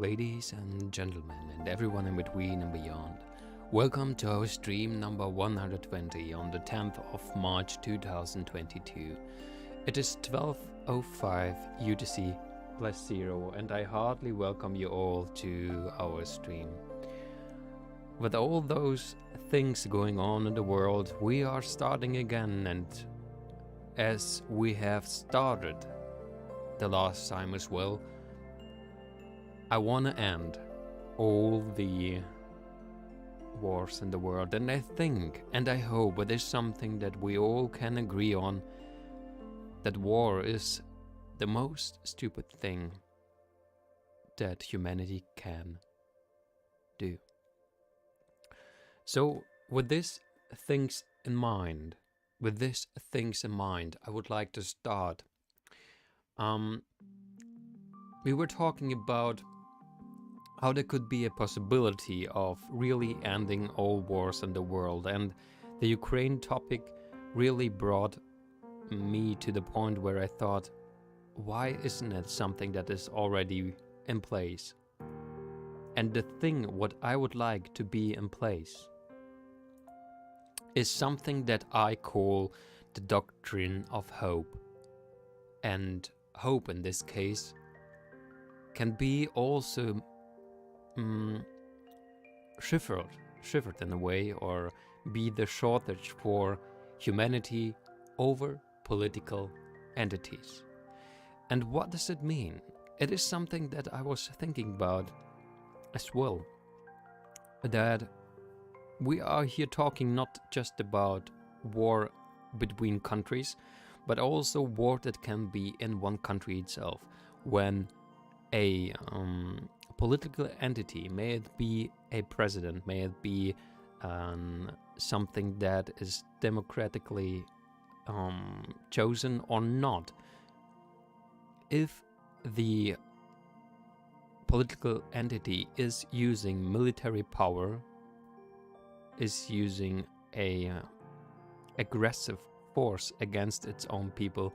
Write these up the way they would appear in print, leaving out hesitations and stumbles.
Ladies and gentlemen, and everyone in between and beyond, welcome to our stream number 120 on the 10th of March 2022. It is 12:05 UTC +0, and I heartily welcome you all to our stream. With all those things going on in the world, we are starting again, and as we have started the last time as well, I want to end all the wars in the world, and I think and I hope it is something that we all can agree on, that war is the most stupid thing that humanity can do. So with these things in mind, I would like to start. We were talking about how there could be a possibility of really ending all wars in the world, and the Ukraine topic really brought me to the point where I thought, why isn't it something that is already in place? And the thing what I would like to be in place is something that I call the doctrine of hope. And hope in this case can be also shivered in a way, or be the shortage for humanity over political entities. And what does it mean? It is something that I was thinking about as well, that we are here talking not just about war between countries, but also war that can be in one country itself, when a political entity, may it be a president, may it be something that is democratically chosen or not, if the political entity is using military power, is using a aggressive force against its own people,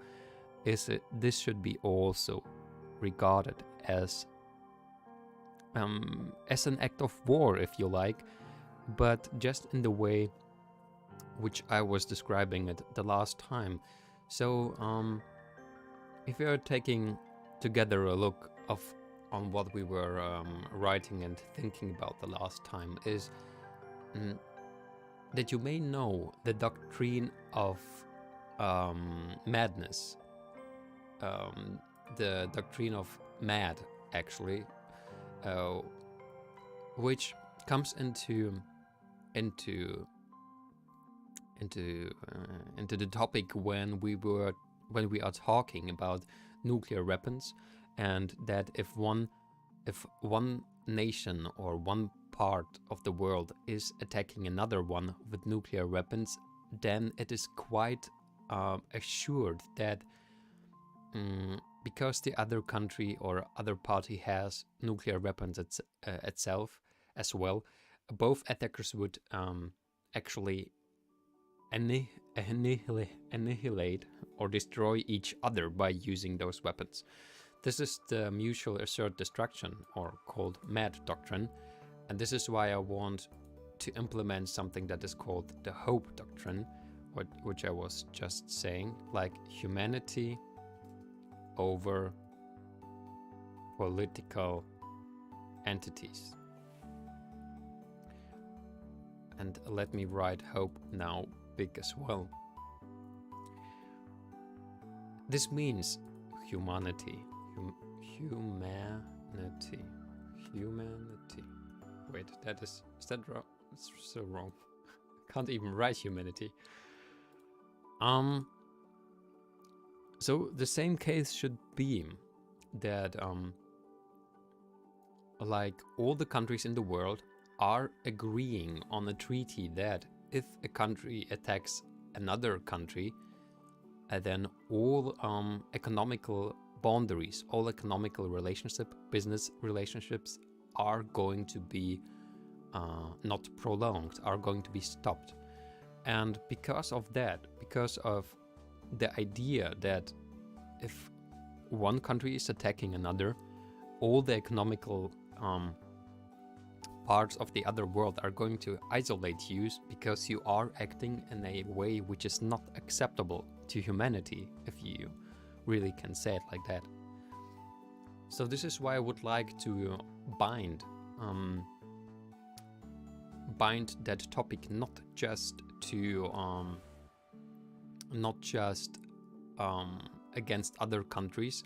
this should be also regarded as an act of war, if you like, but just in the way which I was describing it the last time. So if we are taking together a look on what we were writing and thinking about the last time, is that you may know the doctrine of madness, the doctrine of mad, actually, which comes into the topic when we are talking about nuclear weapons, and that if one nation or one part of the world is attacking another one with nuclear weapons, then it is quite assured that because the other country or other party has nuclear weapons itself as well, both attackers would actually annihilate or destroy each other by using those weapons. This is the mutual assured destruction, or called MAD doctrine, and this is why I want to implement something that is called the hope doctrine, which I was just saying, like humanity over political entities. And let me write hope now big as well. This means humanity. Wait, is that wrong? It's so wrong. Can't even write humanity. So the same case should be that like all the countries in the world are agreeing on a treaty that if a country attacks another country, then all economical boundaries, all economical business relationships are going to be not prolonged, are going to be stopped. And because of that, because of the idea that if one country is attacking another, all the economical parts of the other world are going to isolate you because you are acting in a way which is not acceptable to humanity, if you really can say it like that. So this is why I would like to bind that topic not just against other countries,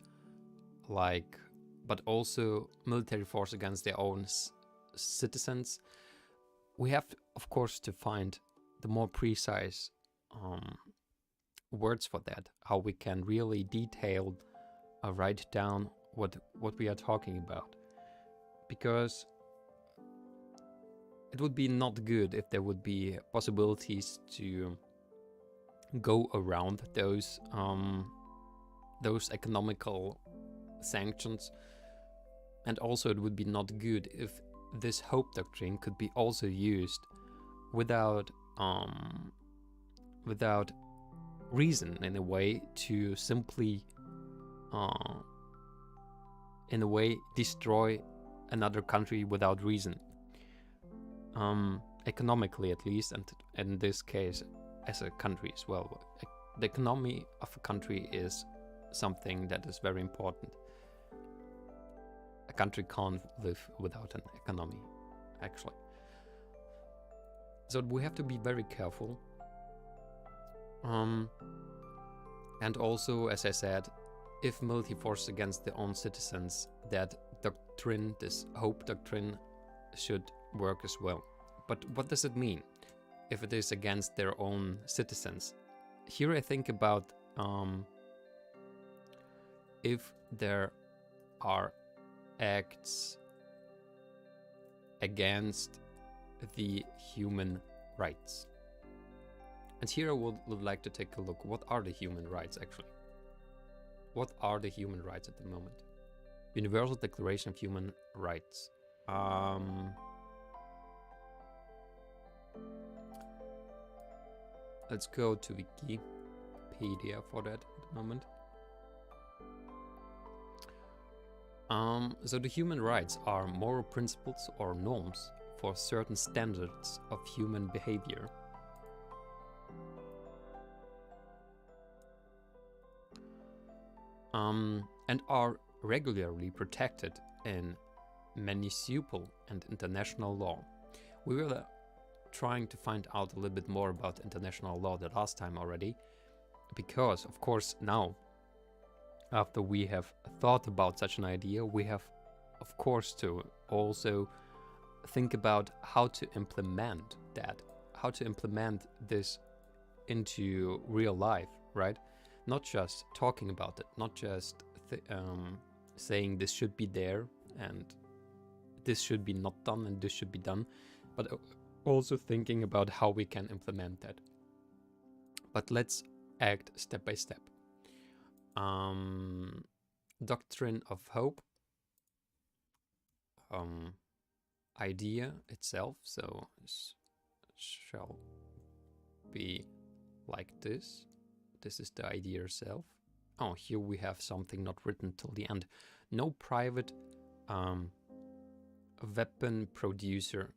but also military force against their own citizens. We have, of course, to find the more precise words for that, how we can really write down what we are talking about, because it would be not good if there would be possibilities to go around those economical sanctions, and also it would be not good if this hope doctrine could be also used without reason, in a way, to simply in a way destroy another country without reason, economically at least, and in this case as a country as well. The economy of a country is something that is very important. A country can't live without an economy, actually. So we have to be very careful. And also, as I said, if military force against their own citizens, that doctrine, this hope doctrine, should work as well. But what does it mean if it is against their own citizens? Here I think about if there are acts against the human rights. And here I would like to take a look. What are the human rights actually? What are the human rights at the moment? Universal Declaration of Human Rights. Let's go to Wikipedia for that at the moment. So the human rights are moral principles or norms for certain standards of human behavior. And are regularly protected in municipal and international law. We were trying to find out a little bit more about international law the last time already, because of course now, after we have thought about such an idea, we have of course to also think about how to implement that, how to implement this into real life, right? Not just talking about it, not just saying this should be there and this should be not done and this should be done, but also thinking about how we can implement that. But let's act step by step. Doctrine of hope, idea itself, so shall be like this. This is the idea itself. Oh, here we have something not written till the end. No private weapon producer.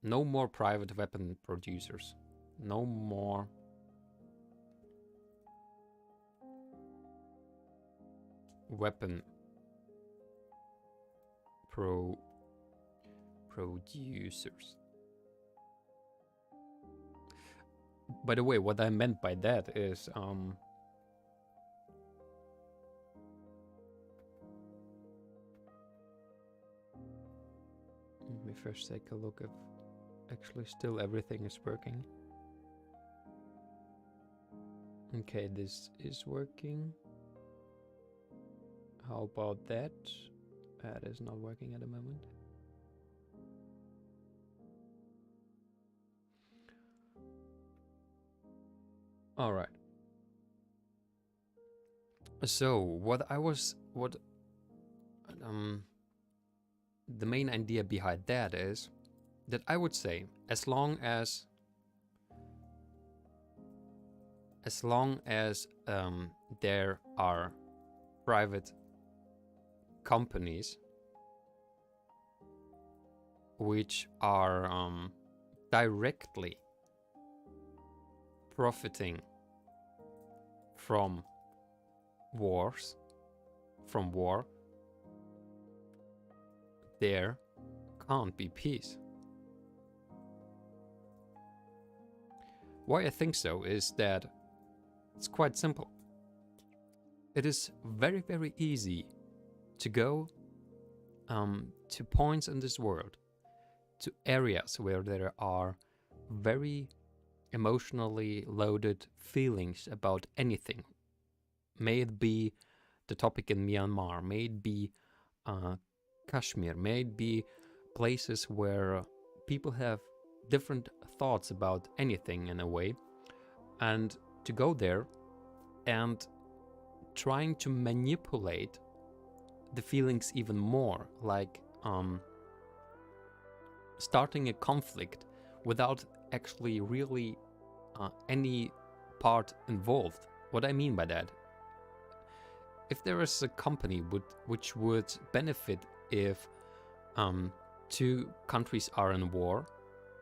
No more private weapon producers. No more weapon producers. By the way, what I meant by that is let me first take a look if actually still everything is working. Okay, this is working. How about that? That is not working at the moment. All right. So the main idea behind that is that I would say as long as there are private companies which are directly profiting from war, there can't be peace. Why I think so is that it's quite simple. It is very, very easy to go to points in this world, to areas where there are very emotionally loaded feelings about anything. May it be the topic in Myanmar, may it be Kashmir, may it be places where people have different thoughts about anything in a way, and to go there and trying to manipulate the feelings even more, like starting a conflict without actually really any part involved. What I mean by that, if there is a company which would benefit if two countries are in war,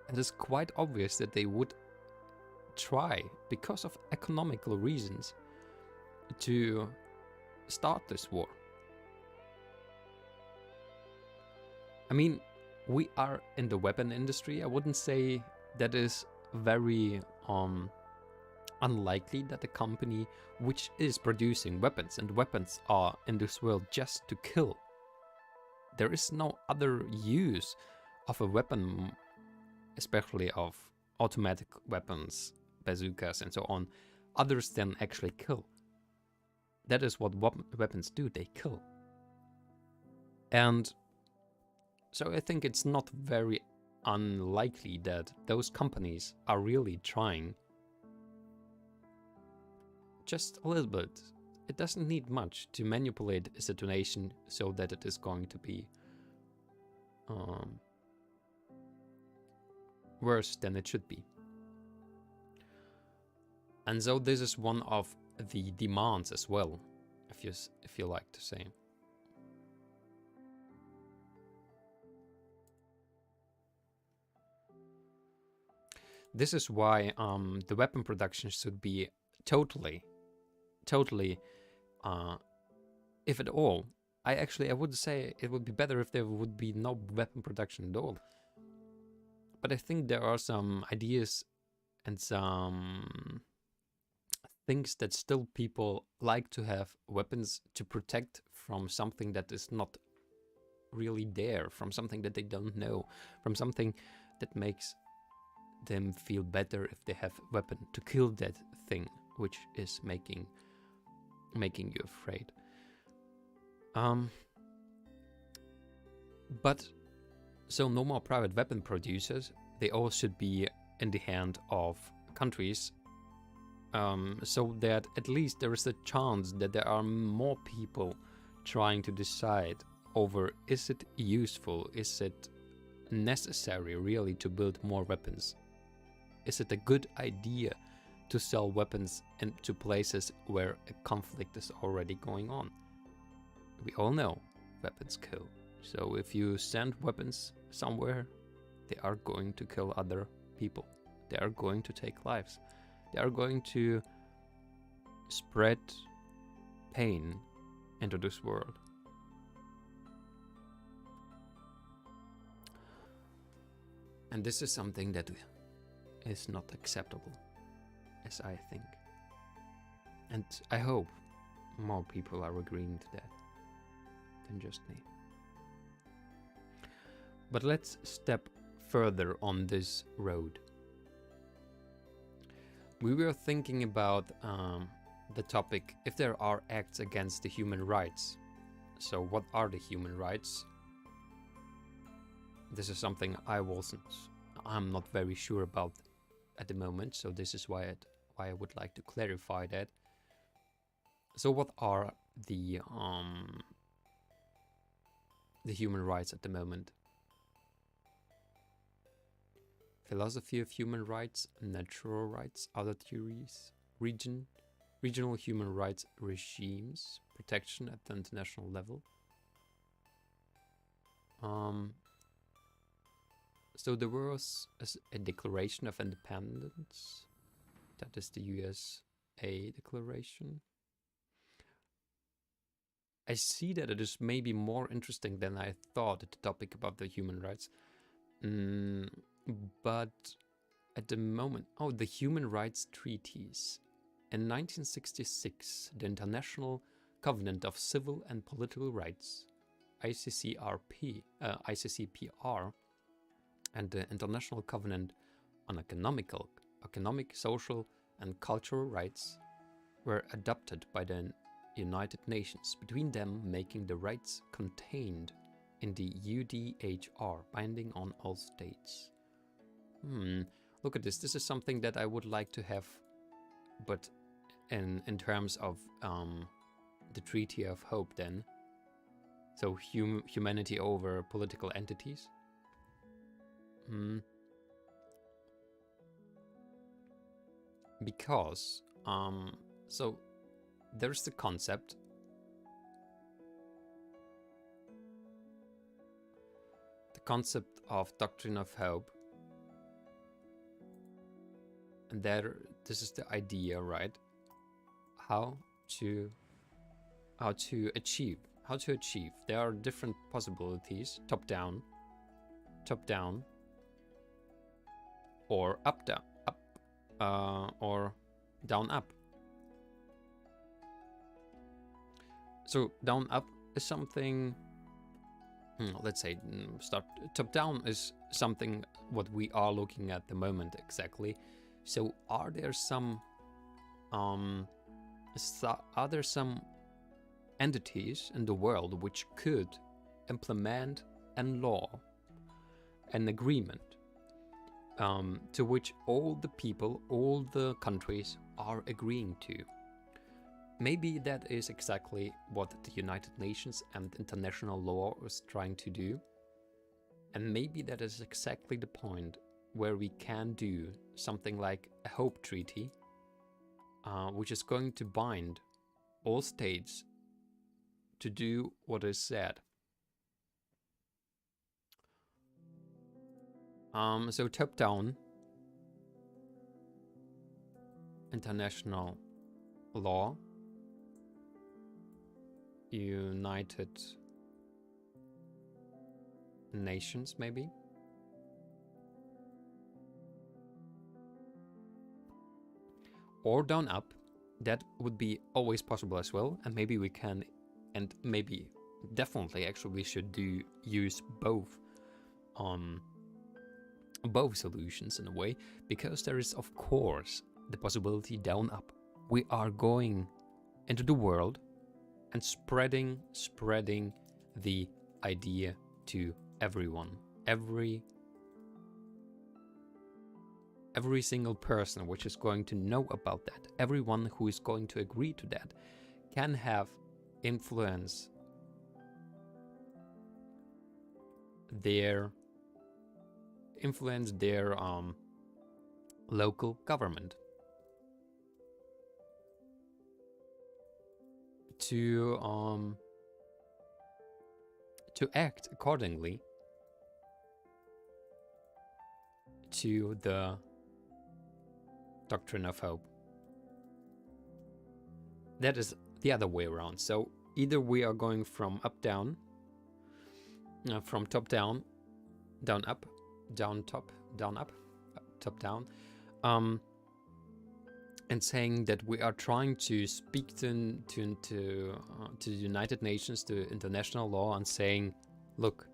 it is quite obvious that they would try, because of economical reasons, to start this war. I mean, we are in the weapon industry. I wouldn't say that is very unlikely that a company which is producing weapons, and weapons are in this world just to kill. There is no other use of a weapon, especially of automatic weapons, bazookas and so on, others than actually kill. That is what weapons do, they kill. And so I think it's not very unlikely that those companies are really trying just a little bit. It doesn't need much to manipulate a situation so that it is going to be worse than it should be. And so this is one of the demands as well, if you like to say. This is why the weapon production should be totally, if at all. I would say it would be better if there would be no weapon production at all. But I think there are some ideas and some things that still people like to have weapons to protect from something that is not really there, from something that they don't know, from something that makes them feel better if they have a weapon to kill that thing which is making you afraid. But so no more private weapon producers. They all should be in the hand of countries, so that at least there is a chance that there are more people trying to decide over, is it useful, is it necessary really to build more weapons? Is it a good idea to sell weapons into places where a conflict is already going on? We all know weapons kill. So if you send weapons somewhere, they are going to kill other people. They are going to take lives. They are going to spread pain into this world. And this is something that is not acceptable, as I think. And I hope more people are agreeing to that than just me. But let's step further on this road. We were thinking about the topic, if there are acts against the human rights. So what are the human rights? This is something I'm not very sure about at the moment, so this is why I would like to clarify that. So what are the human rights at the moment? Philosophy of human rights, natural rights, other theories, regional human rights regimes, protection at the international level. So there was a Declaration of Independence. That is the USA Declaration. I see that it is maybe more interesting than I thought, the topic about the human rights. But at the moment, oh, the Human Rights Treaties. In 1966, the International Covenant of Civil and Political Rights, ICCPR, and the International Covenant on Economic, Social, and Cultural Rights were adopted by the United Nations, between them making the rights contained in the UDHR binding on all states. Look at this. This is something that I would like to have, but in terms of the Treaty of Hope then. So humanity over political entities. Because so there's the concept of doctrine of hope, and this is the idea, right? How to achieve. There are different possibilities: top down, or up, or down, up. So down, up is something. Let's say start top down is something what we are looking at the moment exactly. So are there some entities in the world which could implement a law, an agreement, to which all the people, all the countries are agreeing to? Maybe that is exactly what the United Nations and international law is trying to do. And maybe that is exactly the point where we can do something like a hope treaty, which is going to bind all states to do what is said. So top-down international law, United Nations maybe. Or down up, that would be always possible as well, and maybe we can, and maybe definitely actually we should use both solutions in a way, because there is of course the possibility down up. We are going into the world and spreading the idea to everyone. Every single person which is going to know about that, everyone who is going to agree to that, can have influence their local government to act accordingly to the doctrine of hope. That is the other way around. So either we are going from up down, from top down, down up, down top, down up, top down, and saying that we are trying to speak to the United Nations, to international law, and saying, look,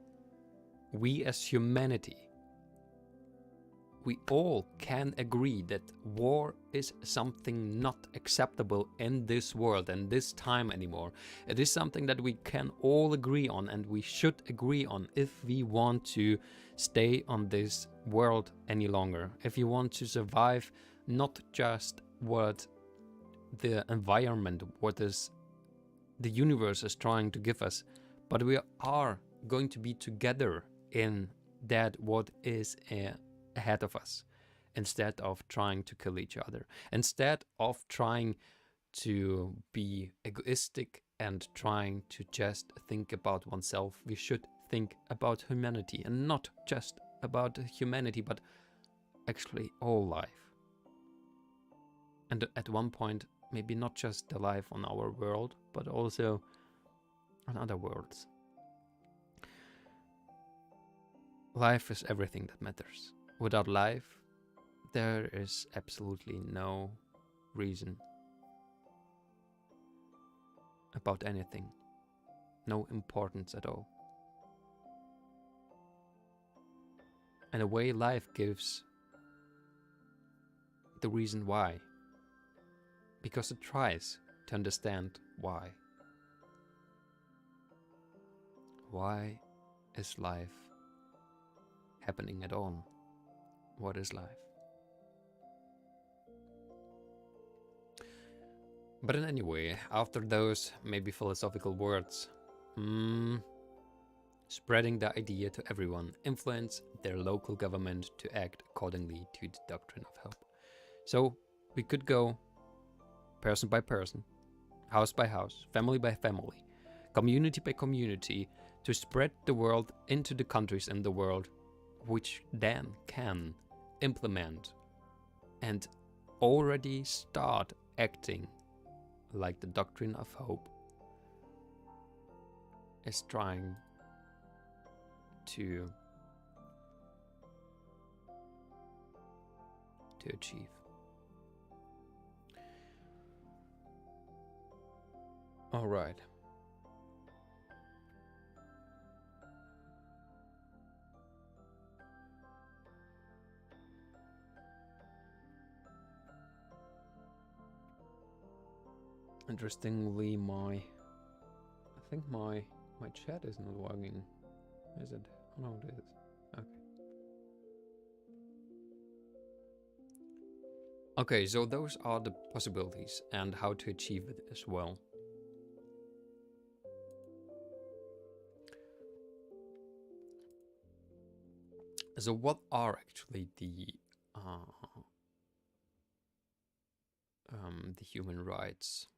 we as humanity, we all can agree that war is something not acceptable in this world and this time anymore. It is something that we can all agree on, and we should agree on if we want to stay on this world any longer. If you want to survive, not just what the environment, what is the universe is trying to give us, but we are going to be together in that what is ahead of us, instead of trying to kill each other, instead of trying to be egoistic and trying to just think about oneself. We should think about humanity and not just about humanity, but actually all life. And at one point, maybe not just the life on our world, but also on other worlds. Life is everything that matters. Without life, there is absolutely no reason about anything. No importance at all. In a way, life gives the reason why. Because it tries to understand why. Why is life happening at all? What is life? But in any way, after those maybe philosophical words, spreading the idea to everyone, influence their local government to act accordingly to the doctrine of hope. So we could go person by person, house by house, family by family, community by community, to spread the world into the countries in the world, which then can implement and already start acting like the doctrine of hope is trying to achieve. All right. Interestingly, I think my chat is not working. Is it? Oh no, it is. Okay. Okay, so those are the possibilities and how to achieve it as well. So what are actually the human rights?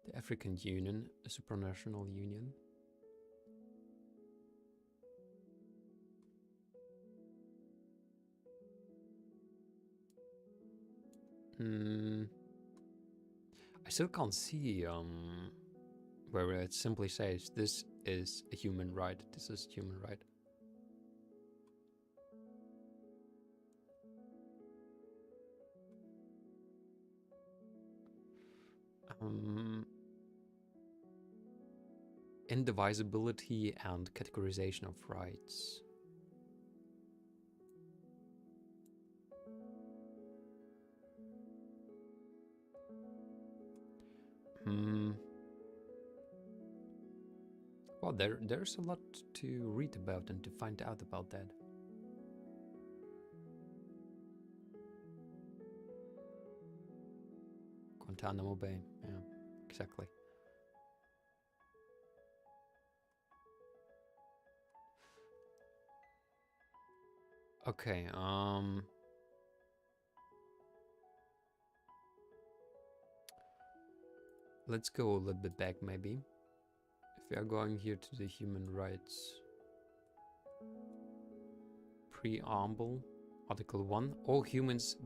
The African Union, a supranational union. I still can't see where it simply says this is a human right, this is a human right. Indivisibility and categorization of rights. Well, there's a lot to read about and to find out about that. Guantanamo Bay, yeah, exactly. Okay, let's go a little bit back maybe. If we are going here to the human rights preamble, Article 1, all humans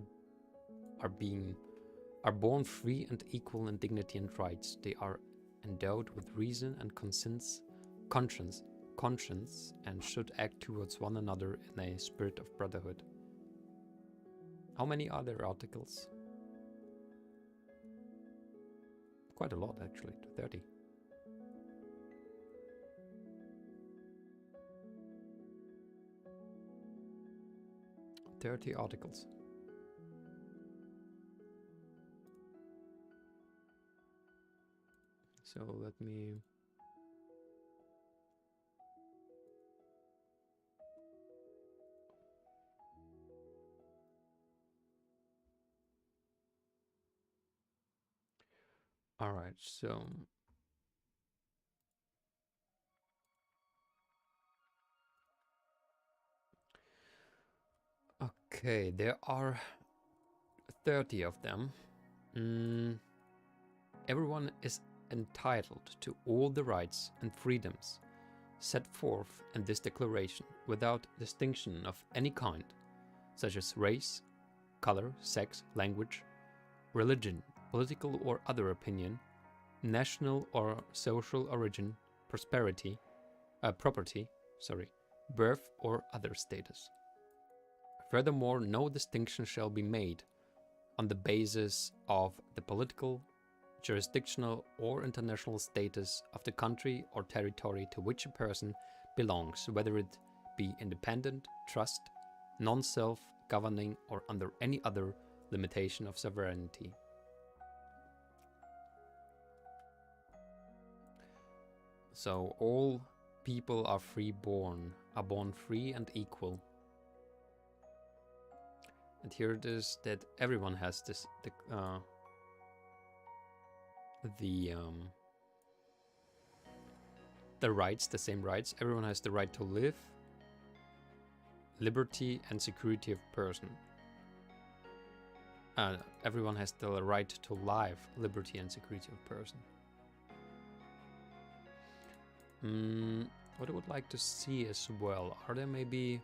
are born free and equal in dignity and rights. They are endowed with reason and conscience, and should act towards one another in a spirit of brotherhood. How many are there articles? Quite a lot, actually, 30. Articles. So let me... All right, so... Okay, there are 30 of them. Everyone is entitled to all the rights and freedoms set forth in this declaration without distinction of any kind, such as race, color, sex, language, religion, political or other opinion, national or social origin, property, birth or other status. Furthermore, no distinction shall be made on the basis of the political, jurisdictional or international status of the country or territory to which a person belongs, whether it be independent, trust, non-self-governing or under any other limitation of sovereignty. So all people are born free and equal. And here it is that everyone has this the rights, the same rights. Everyone has the right to live, liberty and security of person. Everyone has the right to life, liberty and security of person. What I would like to see as well, are there maybe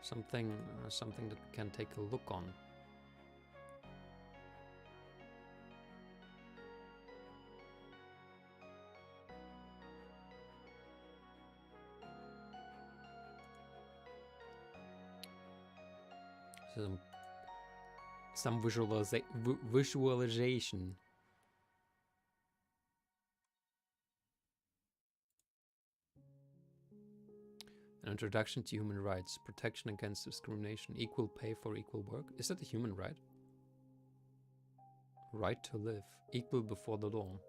something that we can take a look on? Some visualization. An introduction to human rights, protection against discrimination, equal pay for equal work. Is that a human right? Right to live, equal before the law.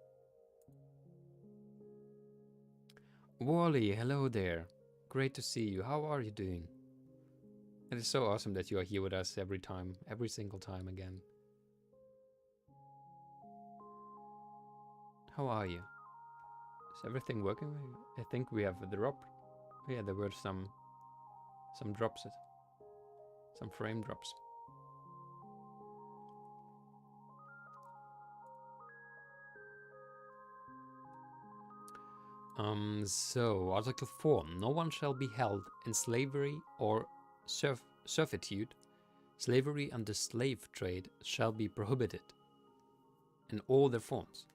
Wally, hello there. Great to see you. How are you doing? It is so awesome that you are here with us every single time again. How are you? Is everything working? I think we have a drop. Yeah, there were some drops, some frame drops. So Article 4: no one shall be held in slavery or servitude. Slavery and the slave trade shall be prohibited in all their forms.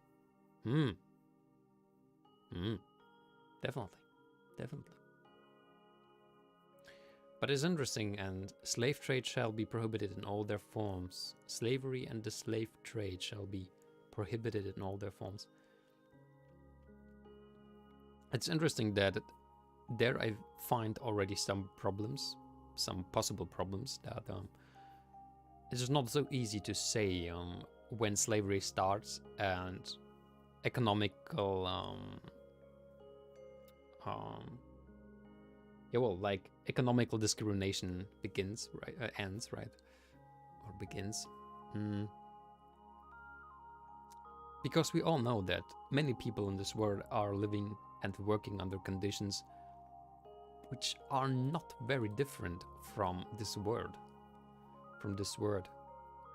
Definitely. But it's interesting, and slave trade shall be prohibited in all their forms. Slavery and the slave trade shall be prohibited in all their forms. It's interesting that there I find already some problems, some possible problems, that it's just not so easy to say when slavery starts and economical like economical discrimination begins, right? Ends, right? Or begins. Because we all know that many people in this world are living and working under conditions which are not very different from this world.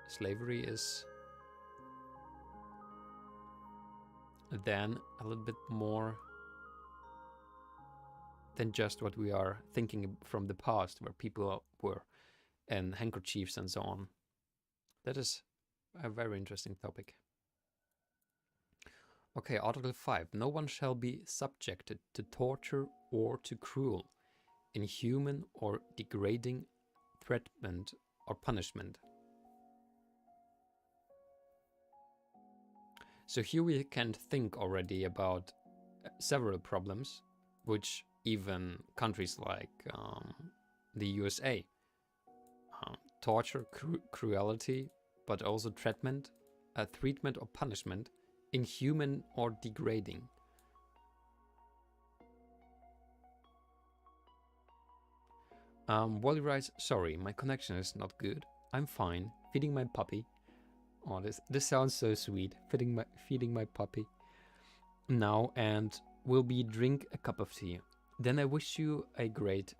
Slavery is then a little bit more than just what we are thinking from the past, where people were in handkerchiefs and so on. That is a very interesting topic. Okay, Article 5. No one shall be subjected to torture or to cruel, inhuman or degrading treatment or punishment. So here we can think already about several problems, which even countries like the USA, torture, cruelty, but also treatment or punishment, inhuman or degrading. Wally writes, sorry, my connection is not good. I'm fine, feeding my puppy. Oh, this sounds so sweet. Feeding my puppy now, and will be drink a cup of tea. Then I wish you a great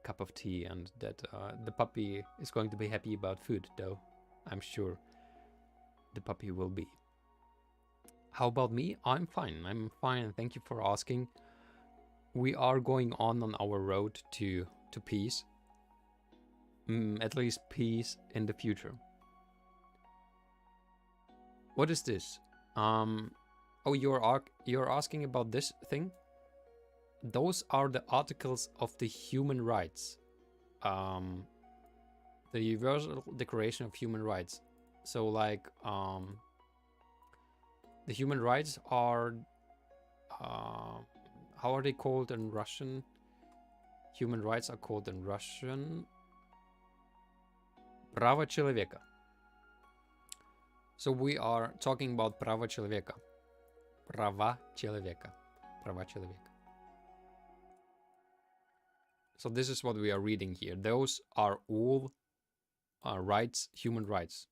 cup of tea, and that the puppy is going to be happy about food, though I'm sure the puppy will be. How about me? I'm fine. I'm fine. Thank you for asking. We are going on our road to peace. At least peace in the future. What is this? Oh, you're asking about this thing? Those are the articles of the human rights. The Universal Declaration of Human Rights. So like, the human rights are, how are they called in Russian? Human rights are called in Russian Права человека. So we are talking about права человека. Права человека. Права человека. So this is what we are reading here. Those are all rights, human rights.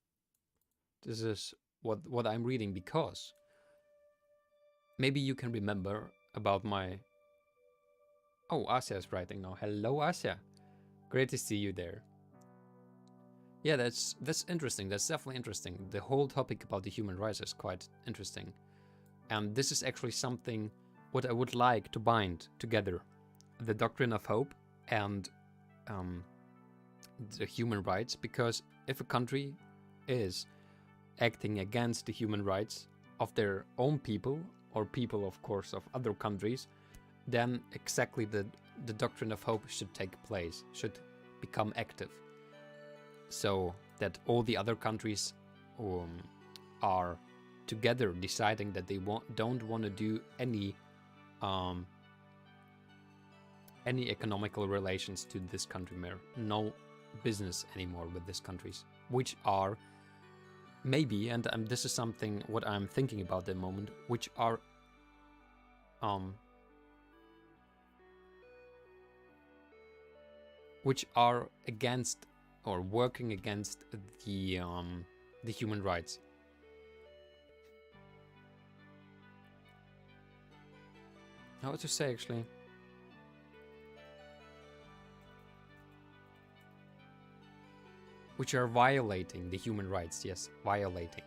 This is what I'm reading because maybe you can remember about my... Oh, Asya is writing now. Hello, Asya. Great to see you there. Yeah, that's interesting. That's definitely interesting. The whole topic about the human rights is quite interesting. And this is actually something what I would like to bind together. The doctrine of hope and the human rights. Because if a country is acting against the human rights of their own people, or people, of course, of other countries, then exactly the doctrine of hope should take place, should become active. So that all the other countries are together deciding that they don't want to do any economical relations to this country, no business anymore with these countries, which are maybe, and this is something what I'm thinking about at the moment, which are against or working against the human rights. How to say actually? Which are violating the human rights, yes, violating,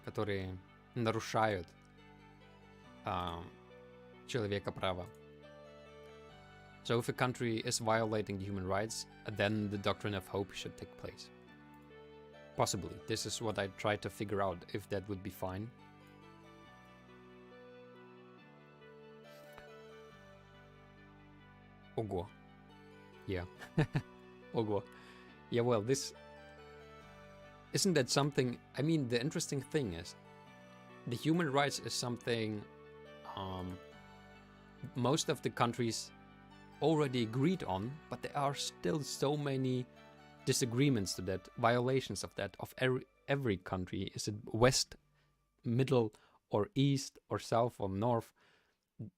которые нарушают человека права. So if a country is violating the human rights, then the doctrine of hope should take place. Possibly. This is what I tried to figure out, if that would be fine. Ого. Yeah. Ого. Yeah, well, this... Isn't that something... I mean, the interesting thing is, the human rights is something most of the countries already agreed on, but there are still so many disagreements to that, violations of that, of every country. Is it west, middle, or east, or south, or north?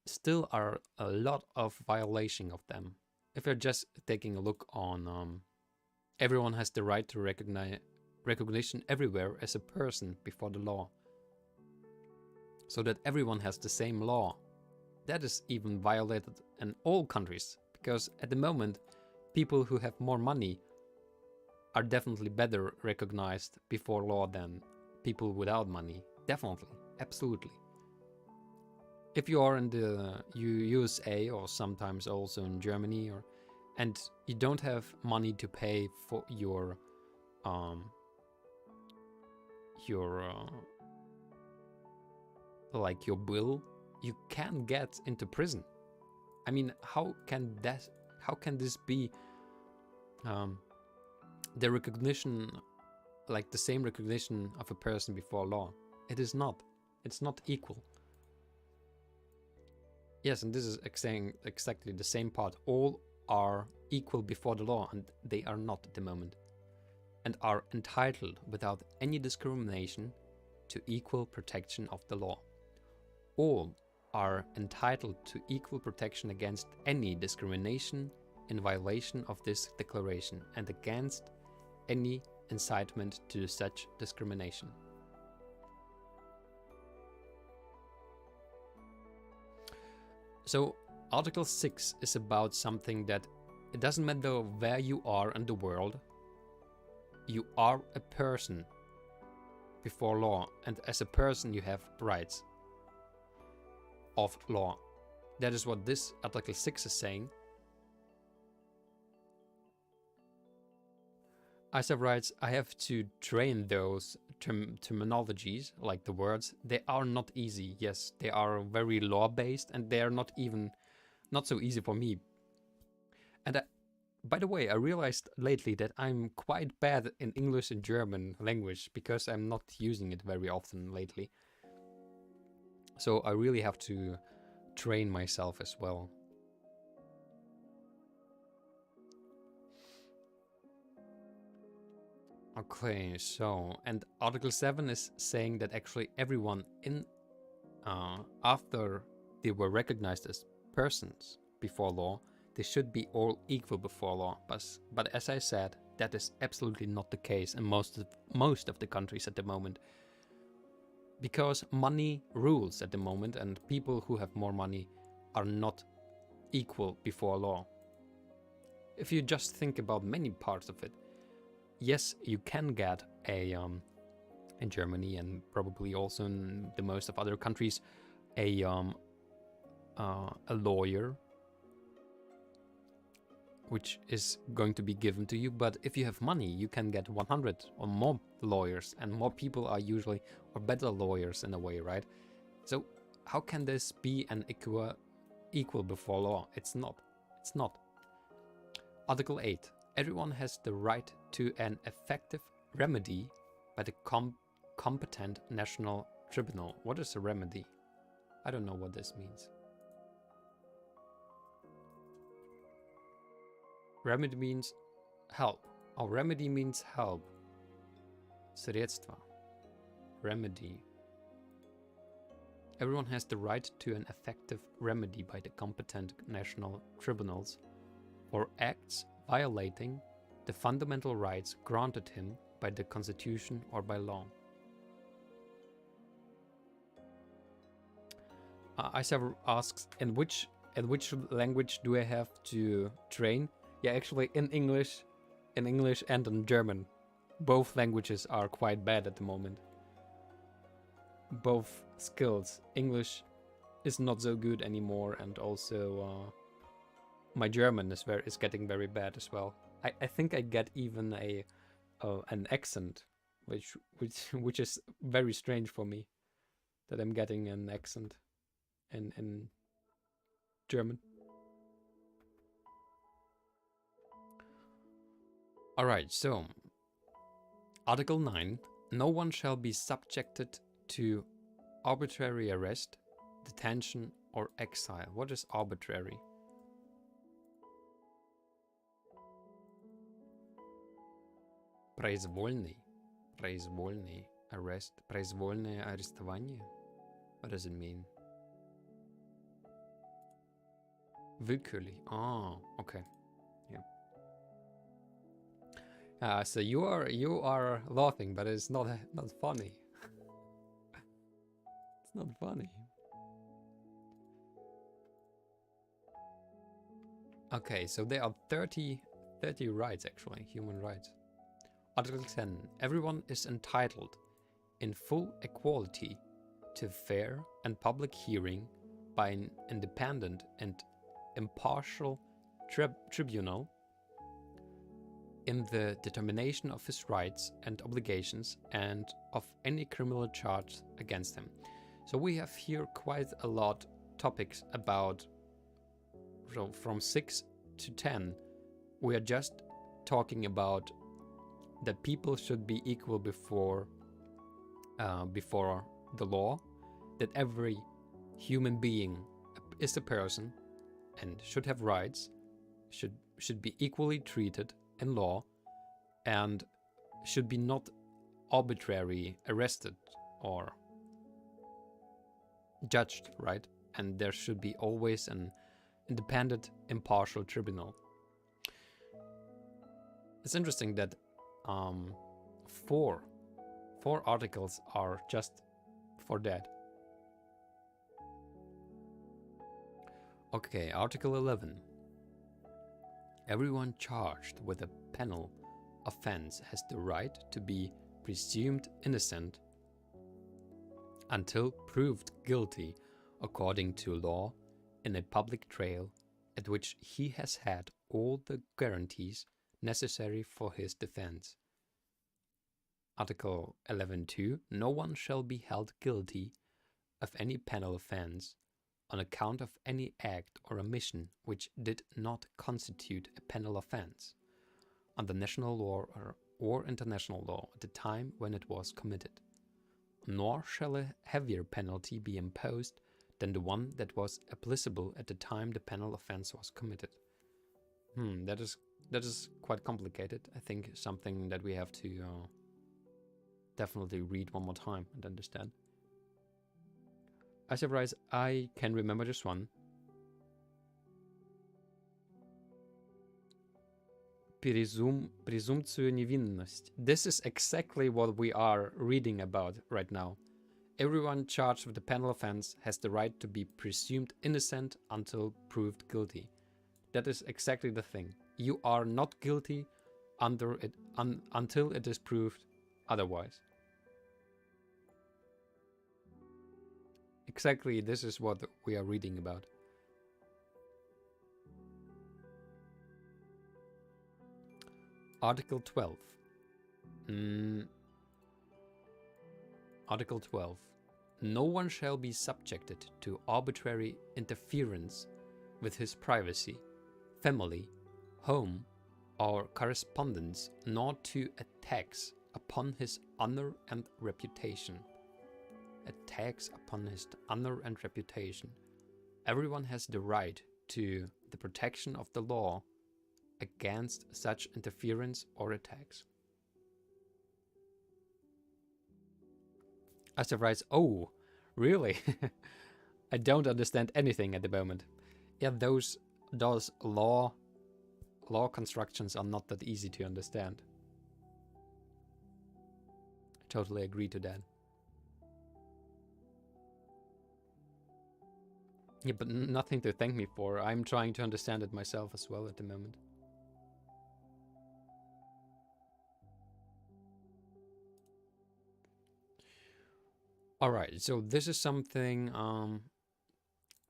Still are a lot of violation of them. If you're just taking a look on everyone has the right to recognition everywhere as a person before the law. So that everyone has the same law. That is even violated in all countries, because at the moment, people who have more money are definitely better recognized before law than people without money. Definitely, absolutely. If you are in the USA or sometimes also in Germany, and you don't have money to pay for your bill, you can get into prison. I mean, how can this be the recognition, like the same recognition of a person before law? It is not. It's not equal. Yes, and this is exactly the same part. All are equal before the law, and they are not at the moment, and are entitled without any discrimination to equal protection of the law. All are entitled to equal protection against any discrimination in violation of this declaration and against any incitement to such discrimination. So Article 6 is about something that it doesn't matter where you are in the world, you are a person before law, and as a person you have rights of law. That is what this Article 6 is saying. I have rights. I have to train those terminologies, like the words. They are not easy. Yes, they are very law-based, and they are not so easy for me. And by the way, I realized lately that I'm quite bad in English and German language because I'm not using it very often lately. So I really have to train myself as well. Okay, so, and Article 7 is saying that actually everyone after they were recognized as persons before law, they should be all equal before law. But as I said, that is absolutely not the case in most of the countries at the moment. Because money rules at the moment, and people who have more money are not equal before law. If you just think about many parts of it, yes, you can get in Germany and probably also in the most of other countries, a lawyer, which is going to be given to you. But if you have money, you can get 100 or more lawyers, and more people are usually or better lawyers in a way, right? So how can this be an equal before law? It's not. It's not. Article 8. Everyone has the right to an effective remedy by the competent national tribunal. What is a remedy? I don't know what this means. Remedy means help. Oh, remedy means help. Sredstva. Remedy. Everyone has the right to an effective remedy by the competent national tribunals for acts violating the fundamental rights granted him by the Constitution or by law. Isa asks, in which language do I have to train? Yeah, actually in English and in German. Both languages are quite bad at the moment. Both skills. English is not so good anymore, and also my German is getting very bad as well. I think I get even an accent, which is very strange for me, that I'm getting an accent in German. Alright, so Article 9. No one shall be subjected to arbitrary arrest, detention, or exile. What is arbitrary? Произвольный arrest, произвольное арестование. What does it mean? Willkürlich. Ah, okay. Yeah. So you are laughing, but it's not funny. It's not funny. Okay, so there are 30 rights actually, human rights. Article 10. Everyone is entitled in full equality to fair and public hearing by an independent and impartial tribunal in the determination of his rights and obligations and of any criminal charge against him. So we have here quite a lot topics about, so from 6 to 10, we are just talking about that people should be equal before the law, that every human being is a person and should have rights, should be equally treated in law, and should be not arbitrarily arrested or judged, right? And there should be always an independent, impartial tribunal. It's interesting that four articles are just for that. Okay, Article 11. Everyone charged with a penal offense has the right to be presumed innocent until proved guilty according to law in a public trial at which he has had all the guarantees necessary for his defense. Article 11.2. No one shall be held guilty of any penal offense on account of any act or omission which did not constitute a penal offense under national law or international law at the time when it was committed. Nor shall a heavier penalty be imposed than the one that was applicable at the time the penal offense was committed. That is quite complicated. I think something that we have to definitely read one more time and understand. I surprise, I can remember just one. Презумпцию невинности. This is exactly what we are reading about right now. Everyone charged with the penal offense has the right to be presumed innocent until proved guilty. That is exactly the thing. You are not guilty until it is proved otherwise. Exactly, this is what we are reading about. Article 12. Article 12. No one shall be subjected to arbitrary interference with his privacy, family, home, or correspondence, nor to attacks upon his honor and reputation. Attacks upon his honor and reputation. Everyone has the right to the protection of the law against such interference or attacks. As of writes, oh, really? I don't understand anything at the moment. Yeah, those law constructions are not that easy to understand. I totally agree to that. Yeah, but nothing to thank me for. I'm trying to understand it myself as well at the moment. Alright, so this is something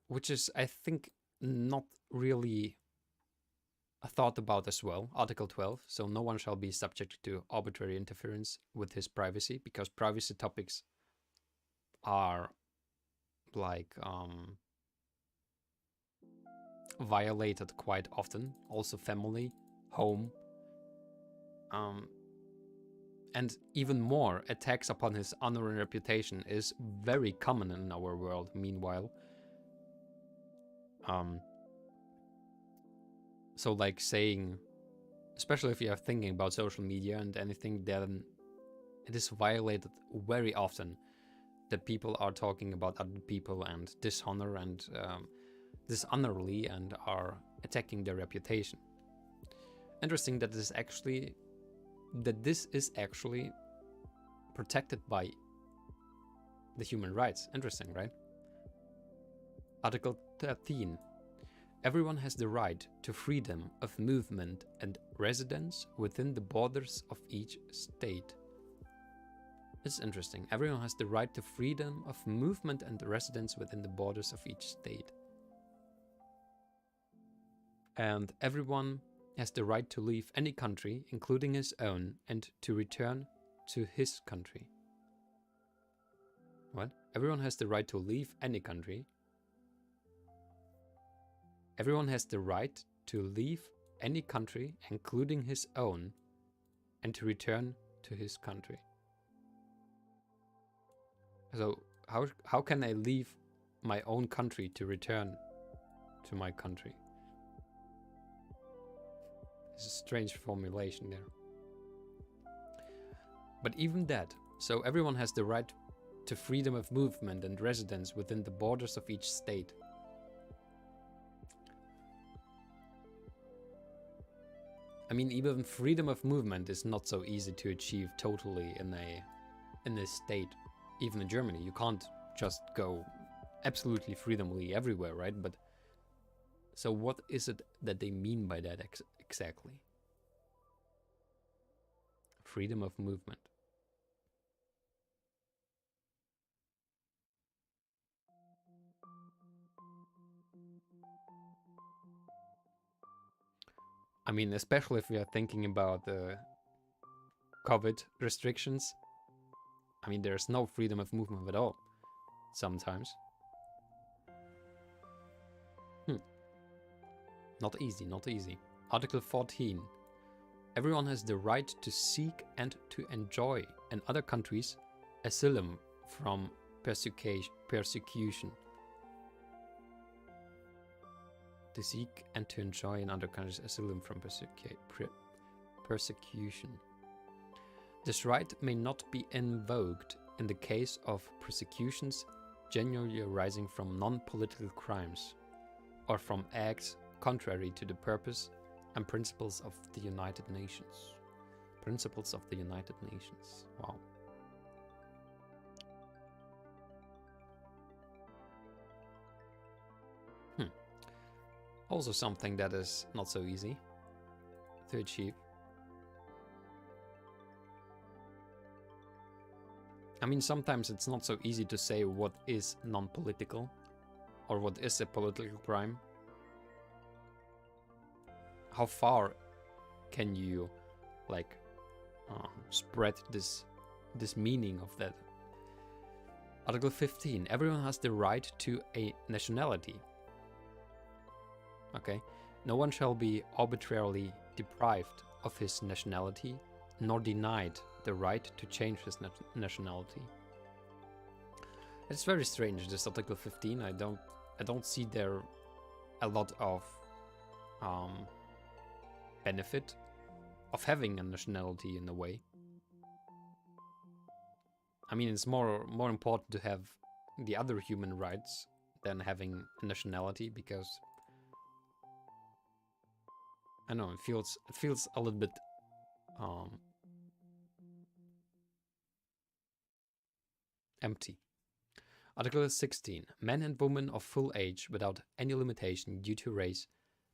which is, I think, not really thought about as well. Article 12, so no one shall be subject to arbitrary interference with his privacy, because privacy topics are like violated quite often. Also family, home, and even more, attacks upon his honor and reputation is very common in our world, meanwhile. So like saying, especially if you are thinking about social media and anything, then it is violated very often that people are talking about other people and dishonor and dishonorably and are attacking their reputation. Interesting that this is actually protected by the human rights. Interesting, right? Article 13. Everyone has the right to freedom of movement and residence within the borders of each state. It's interesting. Everyone has the right to freedom of movement and residence within the borders of each state. And everyone has the right to leave any country, including his own, and to return to his country. What? Everyone has the right to leave any country. Everyone has the right to leave any country, including his own, and to return to his country. So how can I leave my own country to return to my country? It's a strange formulation there. But even that, so everyone has the right to freedom of movement and residence within the borders of each state. I mean, even freedom of movement is not so easy to achieve totally in a state. Even in Germany, you can't just go absolutely freedomly everywhere, right? But so what is it that they mean by that exactly? Freedom of movement. I mean, especially if we are thinking about the COVID restrictions. I mean, there's no freedom of movement at all, sometimes. Not easy, not easy. Article 14. Everyone has the right to seek and to enjoy in other countries asylum from persecution. To seek and to enjoy in other countries asylum from persecution. This right may not be invoked in the case of persecutions genuinely arising from non-political crimes or from acts contrary to the purpose and principles of the United Nations. Principles of the United Nations. Wow. Also something that is not so easy to achieve. I mean, sometimes it's not so easy to say what is non-political or what is a political crime. How far can you, like, spread this meaning of that? Article 15. Everyone has the right to a nationality. Okay. No one shall be arbitrarily deprived of his nationality, nor denied the right to change his nationality. It's very strange, this Article 15. I don't see there a lot of benefit of having a nationality in a way. I mean, it's more important to have the other human rights than having a nationality, because I don't know, it feels a little bit empty. Article 16. Men and women of full age without any limitation due to race,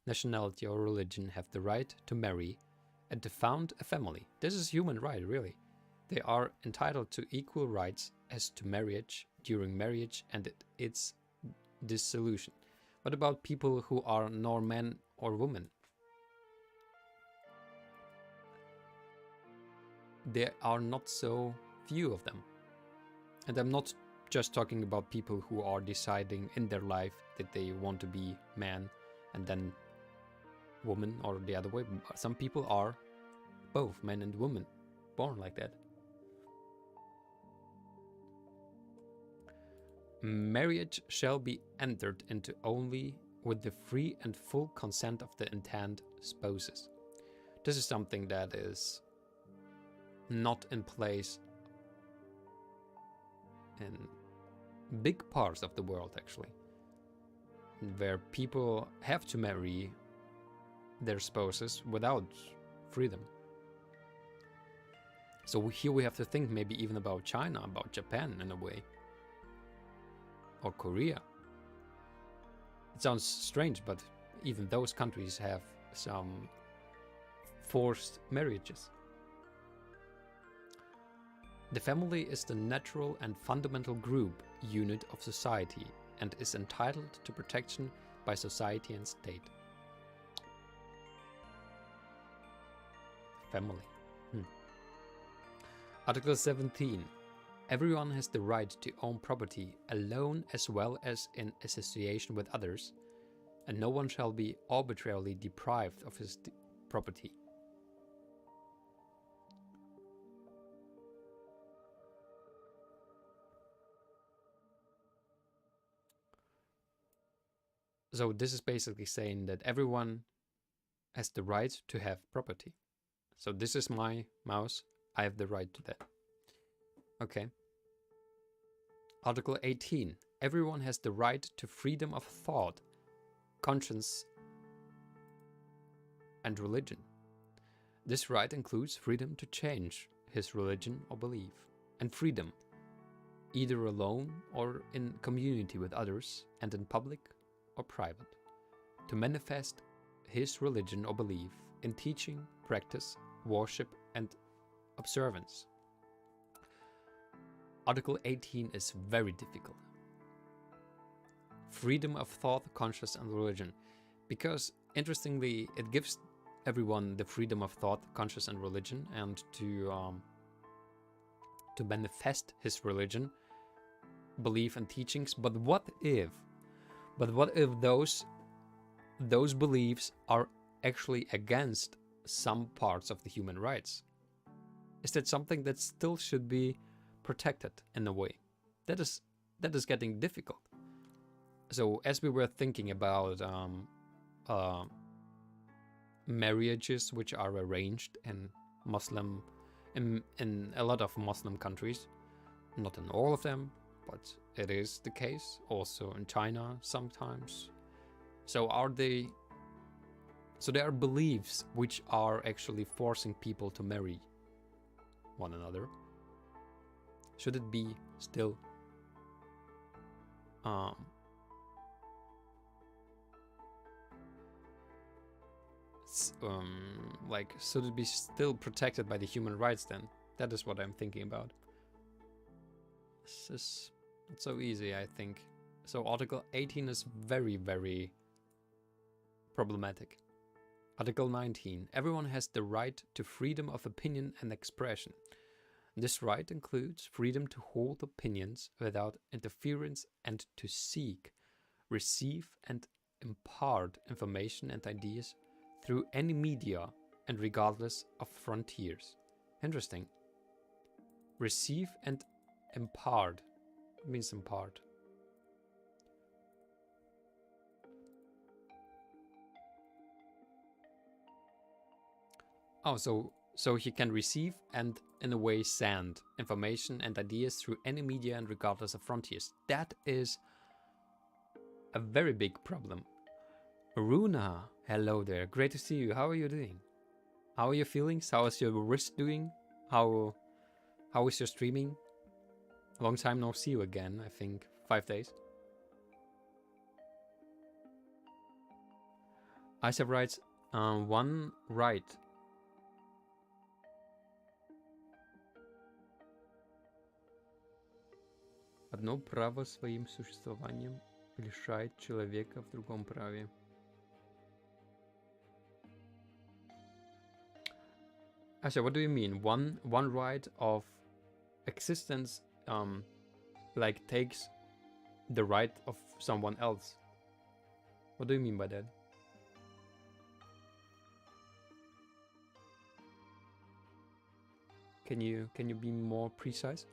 nationality or religion have the right to marry and to found a family. This is human right, really. They are entitled to equal rights as to marriage, during marriage and its dissolution. What about people who are nor men or women? There are not so few of them. And I'm not just talking about people who are deciding in their life that they want to be man and then woman, or the other way. Some people are both men and women, born like that. Marriage shall be entered into only with the free and full consent of the intended spouses. This is something that is not in place in big parts of the world, actually, where people have to marry their spouses without freedom. So here we have to think maybe even about China, about Japan in a way, or Korea. It sounds strange, but even those countries have some forced marriages. The family is the natural and fundamental group unit of society and is entitled to protection by society and state. Family. Article 17. Everyone has the right to own property alone as well as in association with others, and no one shall be arbitrarily deprived of his property. So this is basically saying that everyone has the right to have property. So this is my mouse. I have the right to that. Okay. Article 18. Everyone has the right to freedom of thought, conscience, and religion. This right includes freedom to change his religion or belief, and freedom, either alone or in community with others, and in public or private, to manifest his religion or belief in teaching, practice, worship, and observance. Article 18 is very difficult. Freedom of thought, conscience, and religion, because interestingly, it gives everyone the freedom of thought, conscience, and religion, and to manifest his religion, belief, and teachings. But what if those beliefs are actually against some parts of the human rights? Is that something that still should be protected in a way? That is getting difficult. So as we were thinking about marriages which are arranged in a lot of Muslim countries, not in all of them, but it is the case also in China sometimes. So there are beliefs which are actually forcing people to marry one another. Should it be still should it be still protected by the human rights then? That is what I'm thinking about. This is not so easy, I think. So Article 18 is very, very problematic. Article 19. Everyone has the right to freedom of opinion and expression. This right includes freedom to hold opinions without interference and to seek, receive, and impart information and ideas through any media and regardless of frontiers. Interesting. Receive and impart. What means impart? Oh, so he can receive and in a way send information and ideas through any media and regardless of frontiers. That is a very big problem. Runa, hello there. Great to see you. How are you doing? How are your feelings? How is your wrist doing? How is your streaming? Long time no see you again, I think 5 days. Isaac writes, one right. Одно право своим существованием лишает человека в другом праве. Asha, what do you mean? One right of existence like takes the right of someone else. What do you mean by that? Can you be more precise?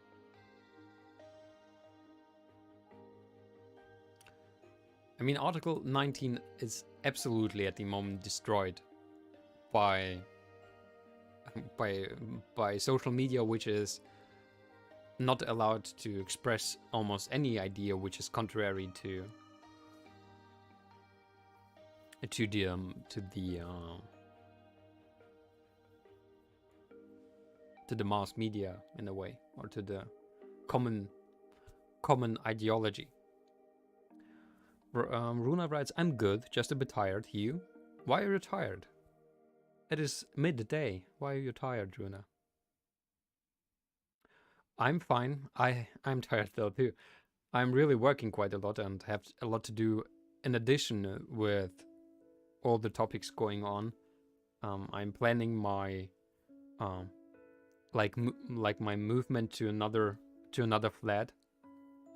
I mean, Article 19 is absolutely at the moment destroyed by social media, which is not allowed to express almost any idea which is contrary to the mass media in a way, or to the common ideology. Runa writes, I'm good, just a bit tired. You? Why are you tired? It is midday. Why are you tired, Runa? I'm fine. I'm tired though too. I'm really working quite a lot and have a lot to do in addition with all the topics going on. I'm planning my my movement to another flat,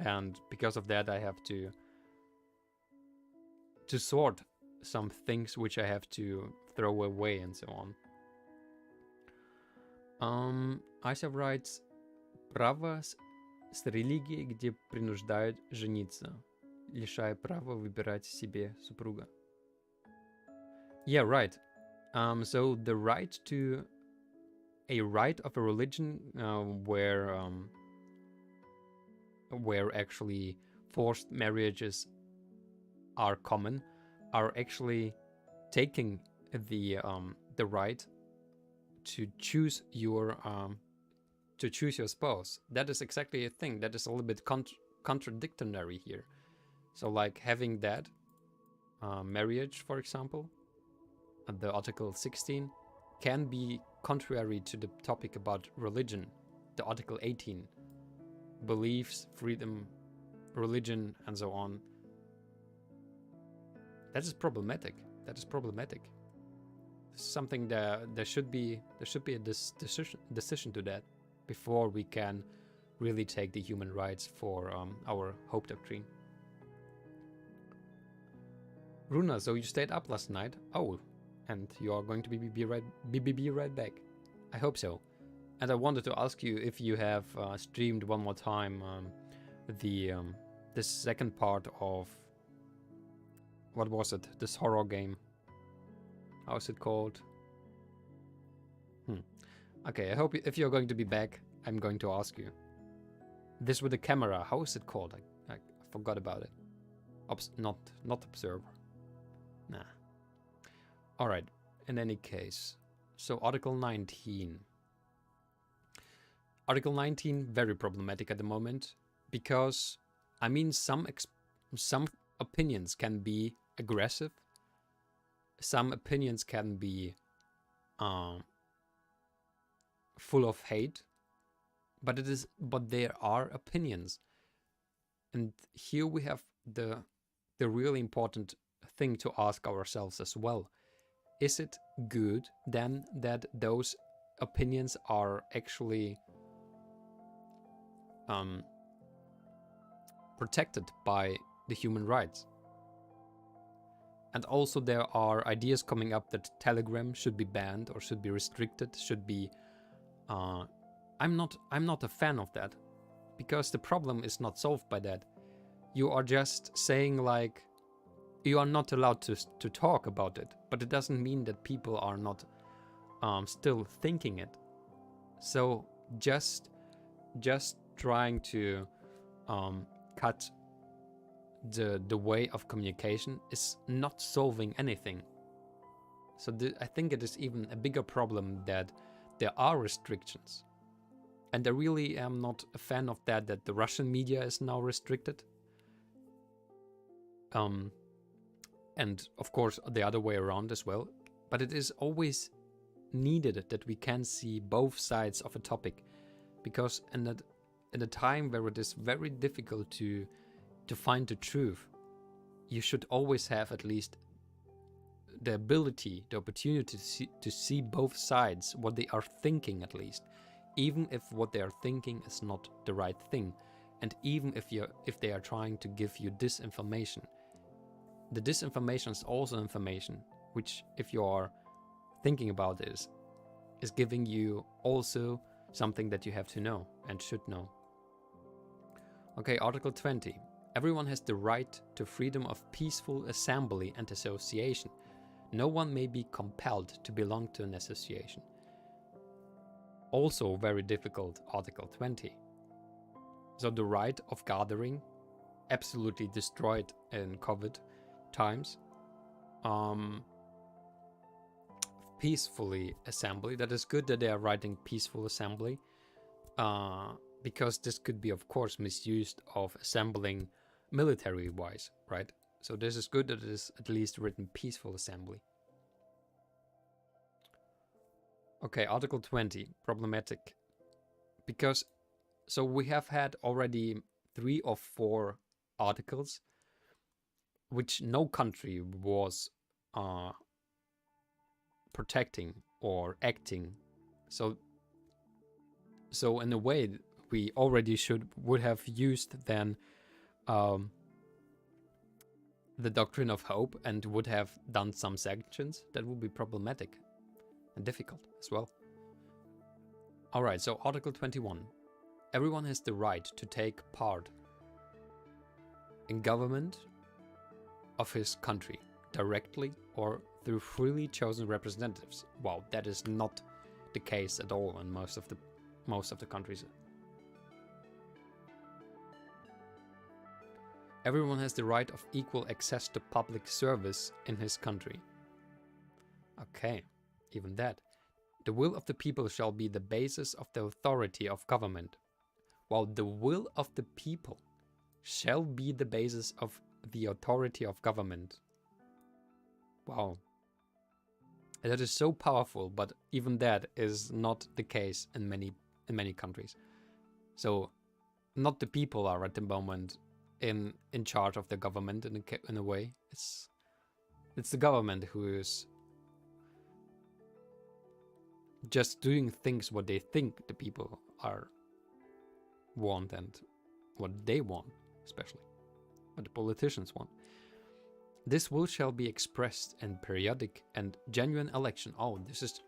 and because of that I have to sort some things which I have to throw away and so on. Ася writes, право с религией, где принуждают жениться, лишая права выбирать себе супруга. Yeah, right. So the right to a right of a religion where actually forced marriages are common, are actually taking the right to choose your spouse. That is exactly a thing that is a little bit contradictory here. So like having that marriage, for example, the Article 16 can be contrary to the topic about religion, the Article 18, beliefs, freedom, religion, and so on. That is problematic. something that there should be a decision to that before we can really take the human rights for our hope doctrine. Runa, so you stayed up last night? Oh, and you are going to be right back. I hope so. And I wanted to ask you if you have streamed one more time the second part of, what was it? This horror game. How's it called? Okay, I hope if you're going to be back, I'm going to ask you. This with the camera, how is it called? I forgot about it. Not observer. Nah. Alright, in any case. So Article 19. Article 19, very problematic at the moment. Because, I mean, some opinions can be aggressive. Some opinions can be full of hate. But there are opinions. And here we have the really important thing to ask ourselves as well. Is it good then that those opinions are actually protected by the human rights? And also there are ideas coming up that Telegram should be banned or should be restricted, should be... I'm not a fan of that, because the problem is not solved by that. You are just saying like, you are not allowed to talk about it, but it doesn't mean that people are not still thinking it. So just trying to cut the way of communication is not solving anything. So I think it is even a bigger problem that there are restrictions. And I really am not a fan of that the Russian media is now restricted. And of course the other way around as well. But it is always needed that we can see both sides of a topic. Because in a time where it is very difficult to find the truth, you should always have at least the ability, the opportunity to see both sides, what they are thinking at least, even if what they are thinking is not the right thing, and even if they are trying to give you disinformation. The disinformation is also information, which, if you are thinking about this, is giving you also something that you have to know and should know. Okay, Article 20. Everyone has the right to freedom of peaceful assembly and association. No one may be compelled to belong to an association. Also very difficult, Article 20. So the right of gathering, absolutely destroyed in COVID times. Peacefully assembly, that is good that they are writing peaceful assembly, because this could be of course misused of assembling military wise, right? So this is good that it is at least written peaceful assembly. Okay, Article 20, problematic. Because, so we have had already 3 or 4 articles which no country was protecting or acting. So in a way, we already would have used then the doctrine of hope and would have done some sanctions. That would be problematic and difficult as well. Alright, so Article 21. Everyone has the right to take part in government of his country, directly or through freely chosen representatives. Wow, that is not the case at all in most of the countries. Everyone has the right of equal access to public service in his country. Okay, even that. The will of the people shall be the basis of the authority of government. While the will of the people shall be the basis of the authority of government. Wow. That is so powerful, but even that is not the case in many countries. So not the people are at the moment in charge of the government in a way. It's the government who is just doing things what they think the people want and what they want, especially what the politicians want. This will shall be expressed in periodic and genuine election. Oh,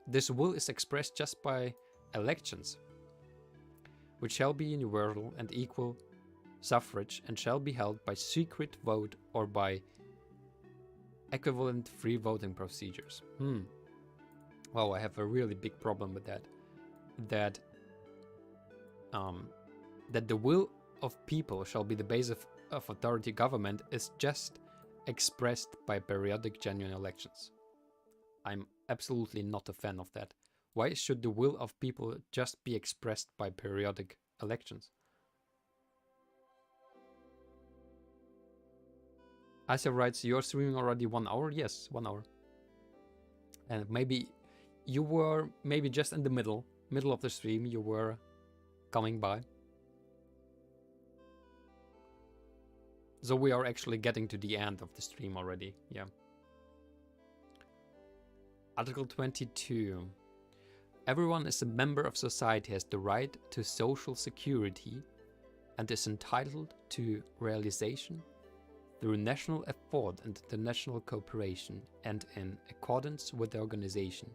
this will is expressed just by elections, which shall be universal and equal suffrage and shall be held by secret vote or by equivalent free voting procedures. Well, I have a really big problem with that. That the will of people shall be the base of authority government is just expressed by periodic genuine elections. I'm absolutely not a fan of that. Why should the will of people just be expressed by periodic elections? Asa writes, you're streaming already 1 hour? Yes, 1 hour. And maybe you were just in the middle of the stream, you were coming by. So we are actually getting to the end of the stream already, yeah. Article 22. Everyone is a member of society has the right to social security and is entitled to realization through national effort and international cooperation and in accordance with the organization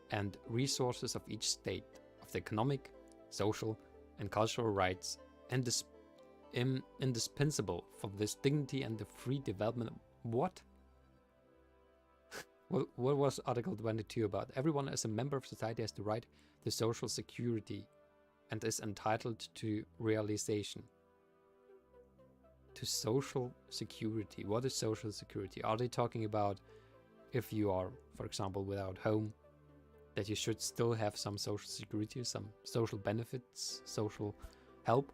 and resources of each state of the economic, social and cultural rights and indispensable for this dignity and the free development. What? What was Article 22 about? Everyone as a member of society has the right to social security and is entitled to realization. To social security. What is social security? Are they talking about if you are, for example, without home, that you should still have some social security, some social benefits, social help?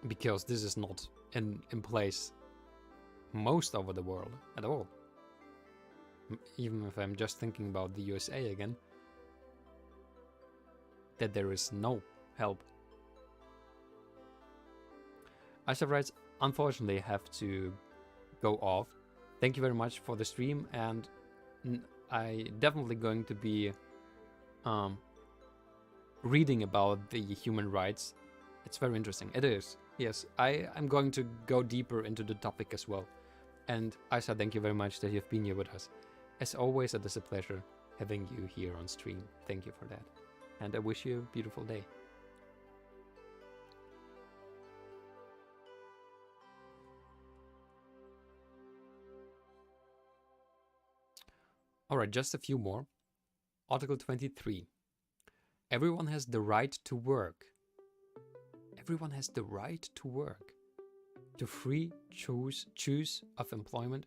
Because this is not in place most over the world at all. Even if I'm just thinking about the USA again, that there is no help. Asaf writes, unfortunately I have to go off. Thank you very much for the stream, and I definitely going to be reading about the human rights. It's very interesting. It is. Yes, I'm going to go deeper into the topic as well. And Aisha, thank you very much that you've been here with us. As always, it is a pleasure having you here on stream. Thank you for that. And I wish you a beautiful day. Alright, just a few more. Article 23. Everyone has the right to work. Everyone has the right to work. To free choose of employment,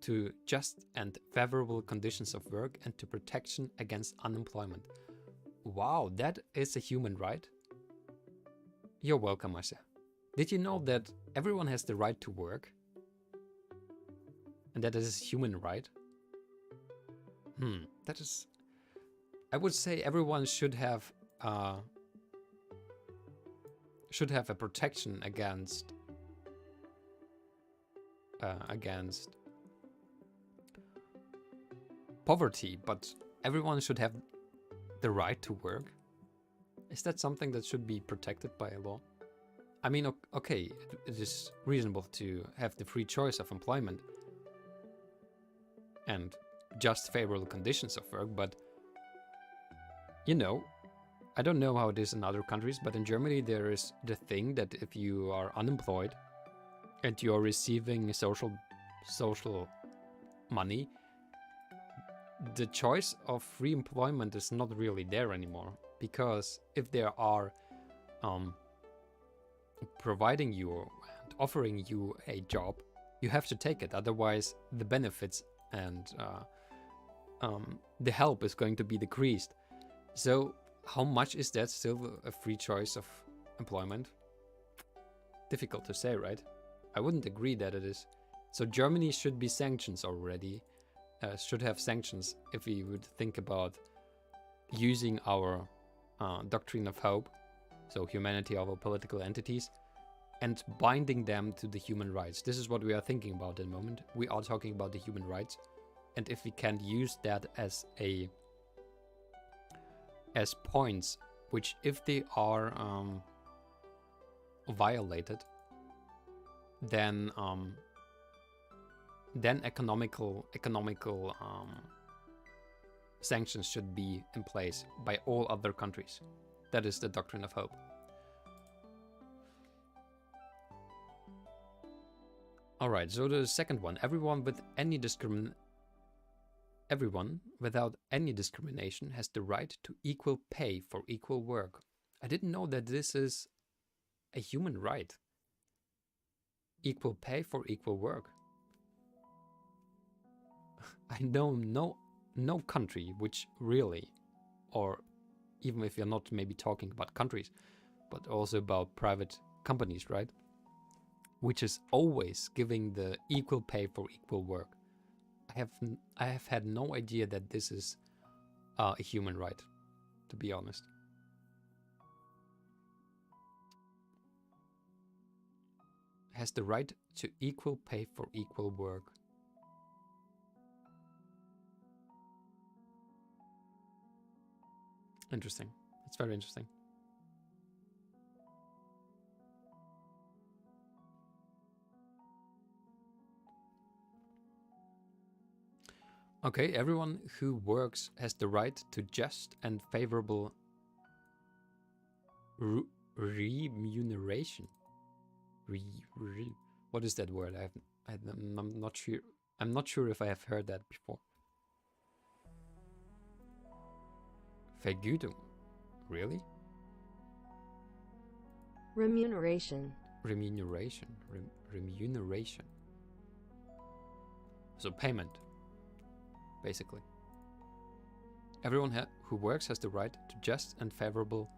to just and favorable conditions of work, and to protection against unemployment. Wow, that is a human right? You're welcome, Asha. Did you know that everyone has the right to work? And that is a human right? That is... I would say everyone should have a protection against poverty, but everyone should have the right to work. Is that something that should be protected by a law? I mean, okay, it is reasonable to have the free choice of employment and just favorable conditions of work, but you know, I don't know how it is in other countries, but in Germany there is the thing that if you are unemployed and you're receiving social money, the choice of free employment is not really there anymore. Because if they are providing you and offering you a job, you have to take it. Otherwise, the benefits and the help is going to be decreased. So how much is that still a free choice of employment? Difficult to say, right? I wouldn't agree that it is. So Germany should be sanctions already. Should have sanctions if we would think about using our doctrine of hope, so humanity over political entities, and binding them to the human rights. This is what we are thinking about at the moment. We are talking about the human rights and if we can use that as points, which if they are violated, then economical sanctions should be in place by all other countries. That is the doctrine of hope. All right, so the second one, everyone without any discrimination has the right to equal pay for equal work. I didn't know that this is a human right. Equal pay for equal work. I know no country which really, or even if you're not maybe talking about countries, but also about private companies, right? Which is always giving the equal pay for equal work. I have had no idea that this is a human right, to be honest. Has the right to equal pay for equal work. Interesting. It's very interesting. Okay, everyone who works has the right to just and favorable remuneration. What is that word? I'm not sure. I'm not sure if I have heard that before. Vergütung. Really? Remuneration. Remuneration. Remuneration. So payment, basically. Everyone who works has the right to just and favorable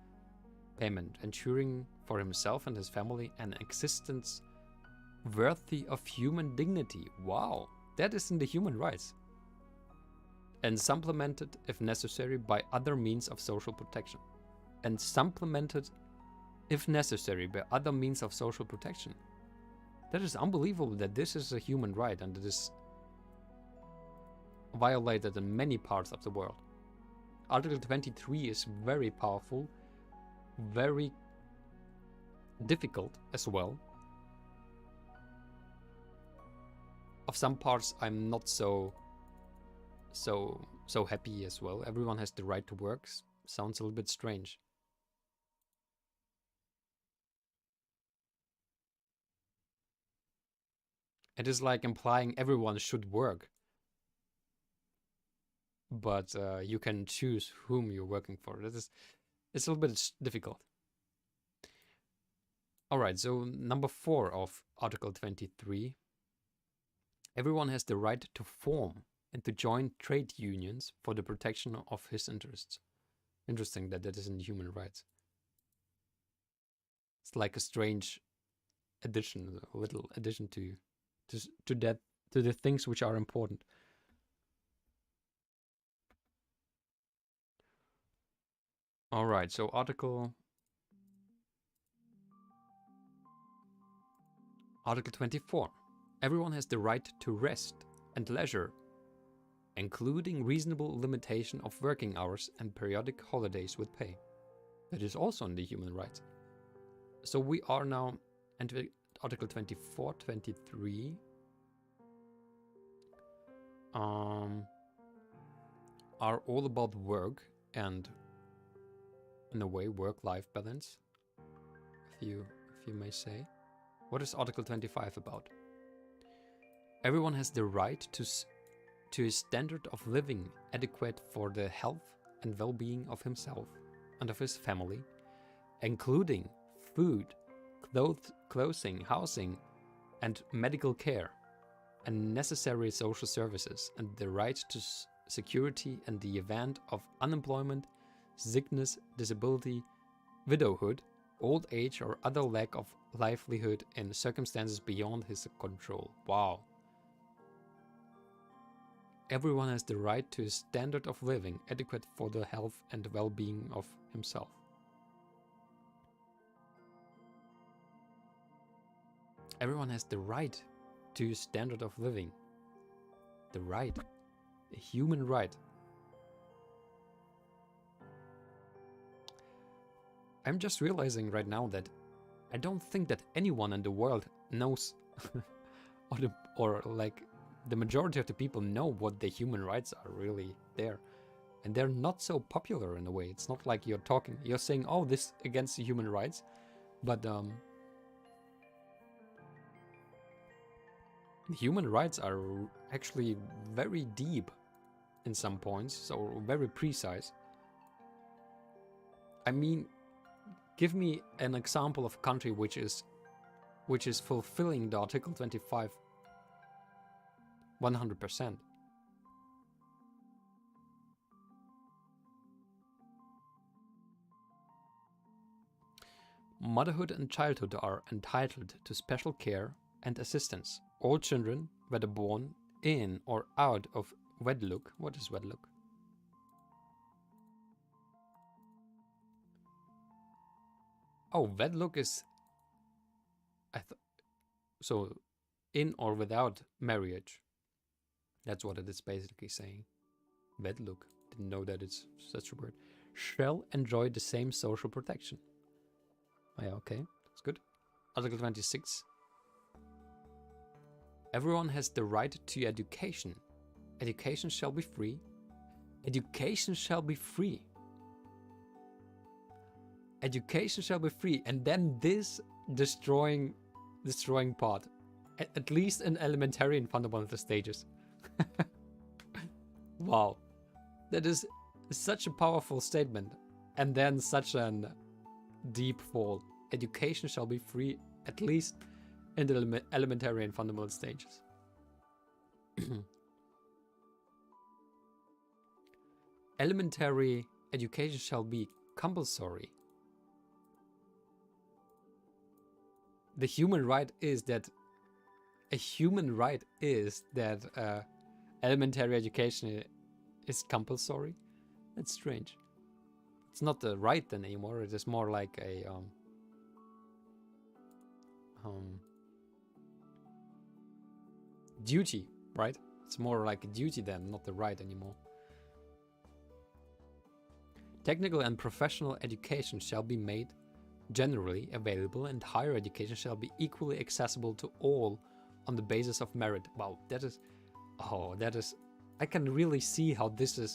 payment, ensuring for himself and his family an existence worthy of human dignity. Wow, that is in the human rights. And supplemented, if necessary, by other means of social protection. And supplemented, if necessary, by other means of social protection. That is unbelievable that this is a human right and it is violated in many parts of the world. Article 23 is very powerful, very difficult as well. Of some parts I'm not so happy as well. Everyone has the right to work. Sounds a little bit strange. It is like implying everyone should work. But you can choose whom you're working for. It's a little bit difficult. All right, so number 4 of Article 23. Everyone has the right to form and to join trade unions for the protection of his interests. Interesting that that is in human rights. It's like a strange addition, a little addition to the things which are important. All right, so Article 24. Everyone has the right to rest and leisure, including reasonable limitation of working hours and periodic holidays with pay. That is also in the human rights. So we are now entering Article 24, 23. Are all about work and, in a way, work-life balance, if you may say. What is Article 25 about? Everyone has the right to a standard of living adequate for the health and well-being of himself and of his family, including food, clothing, housing, and medical care, and necessary social services, and the right to security in the event of unemployment, sickness, disability, widowhood, old age, or other lack of livelihood in circumstances beyond his control. Wow. Everyone has the right to a standard of living adequate for the health and well-being of himself. Everyone has the right to a standard of living. The right. A human right. I'm just realizing right now that I don't think that anyone in the world knows, or like the majority of the people know what the human rights are really there. And they're not so popular in a way. It's not like you're saying, oh, this against the human rights, but human rights are actually very deep in some points, so very precise. I mean, give me an example of a country which is fulfilling the Article 25 100%. Motherhood and childhood are entitled to special care and assistance. All children, whether born in or out of wedlock. What is wedlock? Oh, wedlock is... so, in or without marriage. That's what it is basically saying. Wedlock. Didn't know that it's such a word. Shall enjoy the same social protection. Oh, yeah, okay. That's good. Article 26. Everyone has the right to education. Education shall be free. Education shall be free. Education shall be free. And then this destroying part. At least in elementary and fundamental stages. Wow. That is such a powerful statement. And then such an deep fall. Education shall be free, at least in the elementary and fundamental stages. Elementary education shall be compulsory. The human right is that elementary education is compulsory. That's strange. It's not the right then anymore. It is more like a duty, right? It's more like a duty then, not the right anymore. Technical and professional education shall be made generally available, and higher education shall be equally accessible to all on the basis of merit. Wow, that is I can really see how this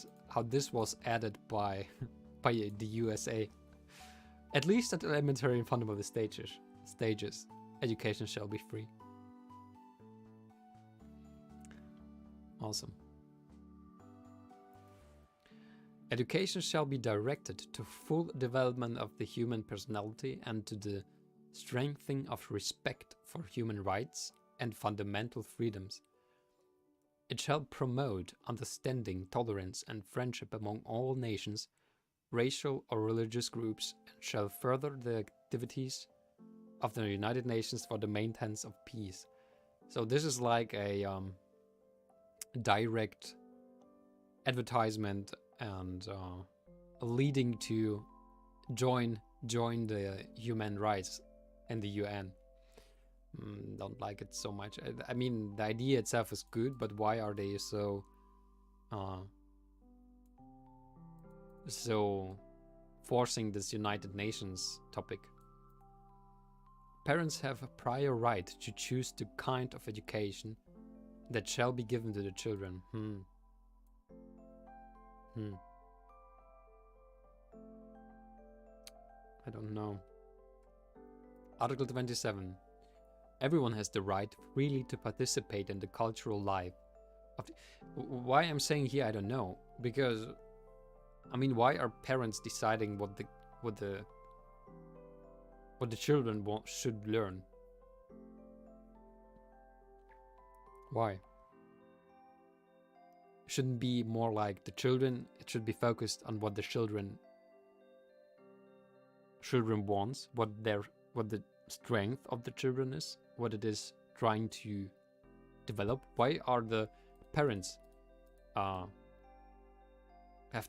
was added by the USA. At least at elementary and fundamental stages, education shall be free. Awesome. Education shall be directed to full development of the human personality and to the strengthening of respect for human rights and fundamental freedoms. It shall promote understanding, tolerance, and friendship among all nations, racial or religious groups, and shall further the activities of the United Nations for the maintenance of peace. So this is like a direct advertisement and leading to join the human rights in the UN. Don't like it so much. I mean, the idea itself is good, but why are they so forcing this United Nations topic? Parents have a prior right to choose the kind of education that shall be given to the children. I don't know. Article 27. Everyone has the right freely to participate in the cultural life. Why I'm saying here, I don't know. Because, I mean, why are parents deciding what the children should learn? Why? Shouldn't be more like the children. It should be focused on what the children wants, what the strength of the children is, what it is trying to develop. Why are the parents have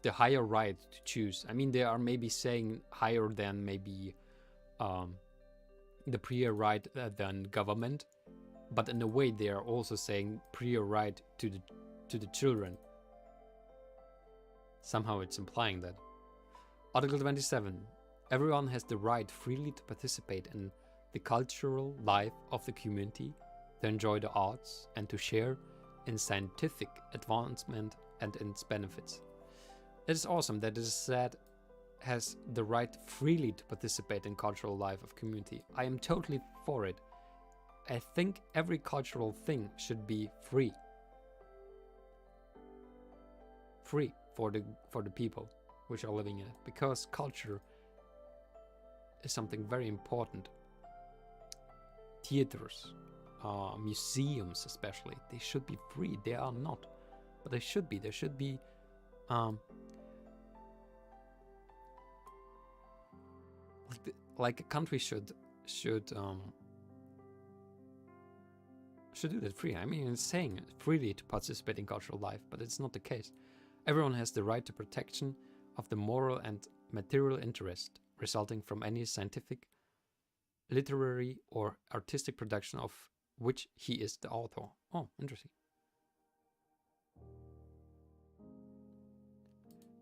the higher right to choose? I mean, they are maybe saying higher than maybe the prior right than government, but in a way they are also saying prior right to the children. Somehow it's implying that. Article 27. Everyone has the right freely to participate in the cultural life of the community, to enjoy the arts, and to share in scientific advancement and in its benefits. It is awesome that it is said has the right freely to participate in cultural life of community. I am totally for it. I think every cultural thing should be free. Free for the people which are living in it, because culture is something very important. Theaters, museums especially, they should be free. They are not, but they should be. There should be like a country should do that free. I mean, it's saying freely to participate in cultural life, but it's not the case. Everyone has the right to protection of the moral and material interest resulting from any scientific, literary, or artistic production of which he is the author. Oh, interesting.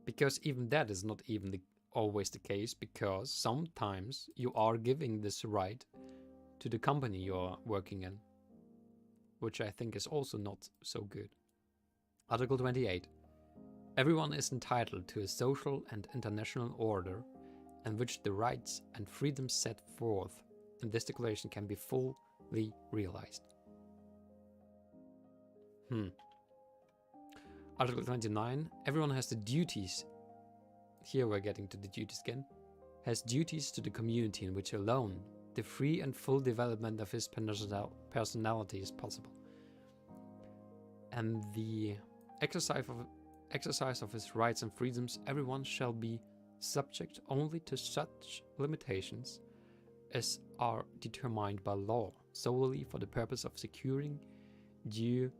Because even that is not even always the case, because sometimes you are giving this right to the company you are working in, which I think is also not so good. Article 28. Everyone is entitled to a social and international order in which the rights and freedoms set forth in this declaration can be fully realized. Article 29. Everyone has the duties. Here we're getting to the duties again. Has duties to the community in which alone the free and full development of his personality is possible. And the exercise of his rights and freedoms, everyone shall be subject only to such limitations as are determined by law, solely for the purpose of securing due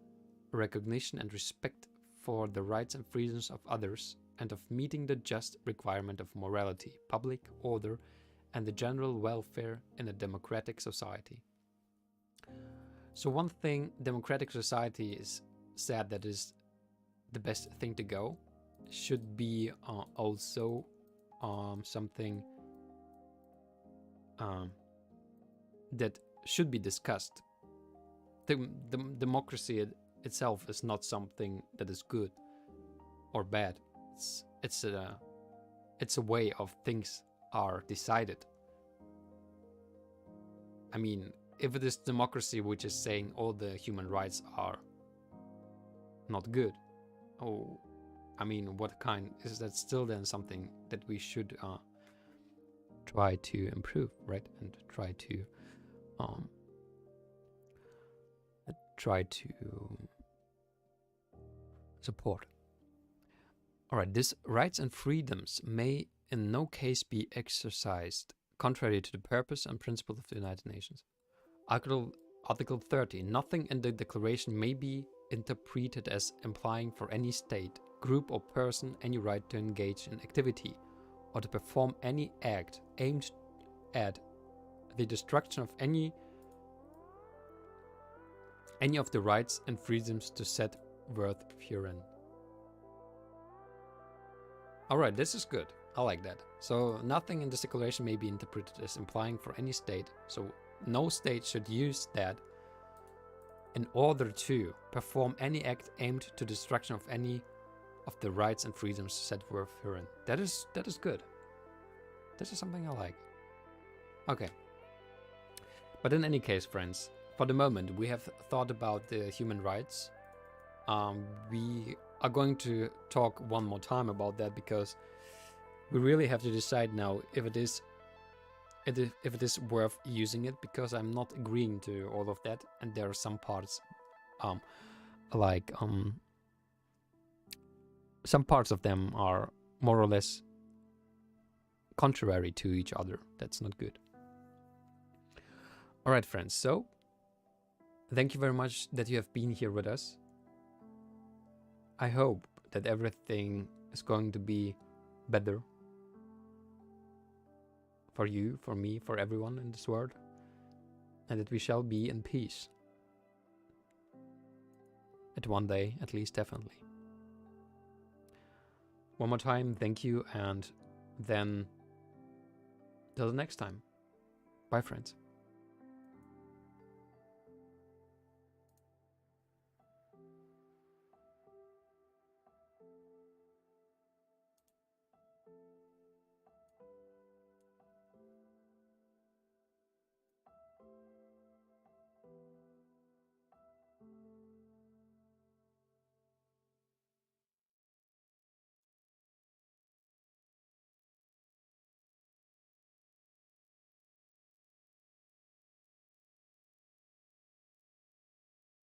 recognition and respect for the rights and freedoms of others, and of meeting the just requirement of morality, public order, and the general welfare in a democratic society. So one thing democratic society is said that is the best thing to go should be also something that should be discussed. The democracy itself is not something that is good or bad. It's a way of things are decided. I mean, if it is democracy which is saying all the human rights are not good, oh, I mean, what kind is that? Still then something that we should try to improve, right? And try to support. All right, these rights and freedoms may in no case be exercised contrary to the purpose and principle of the United Nations. Article 30. Nothing in the declaration may be interpreted as implying for any state, group or person any right to engage in activity or to perform any act aimed at the destruction of any of the rights and freedoms to set forth herein. Alright, this is good. I like that. So nothing in this declaration may be interpreted as implying for any state. So no state should use that in order to perform any act aimed to destruction of any of the rights and freedoms set forth herein. That is good. This is something I like. Okay. But in any case, friends, for the moment we have thought about the human rights. We are going to talk one more time about that, because we really have to decide now if it is worth using it, because I'm not agreeing to all of that, and there are some parts some parts of them are more or less contrary to each other. That's not good. All right, friends, so thank you very much that you have been here with us. I hope that everything is going to be better for you, for me, for everyone in this world, and that we shall be in peace. At one day, at least, definitely. One more time, thank you, and then till the next time. Bye, friends.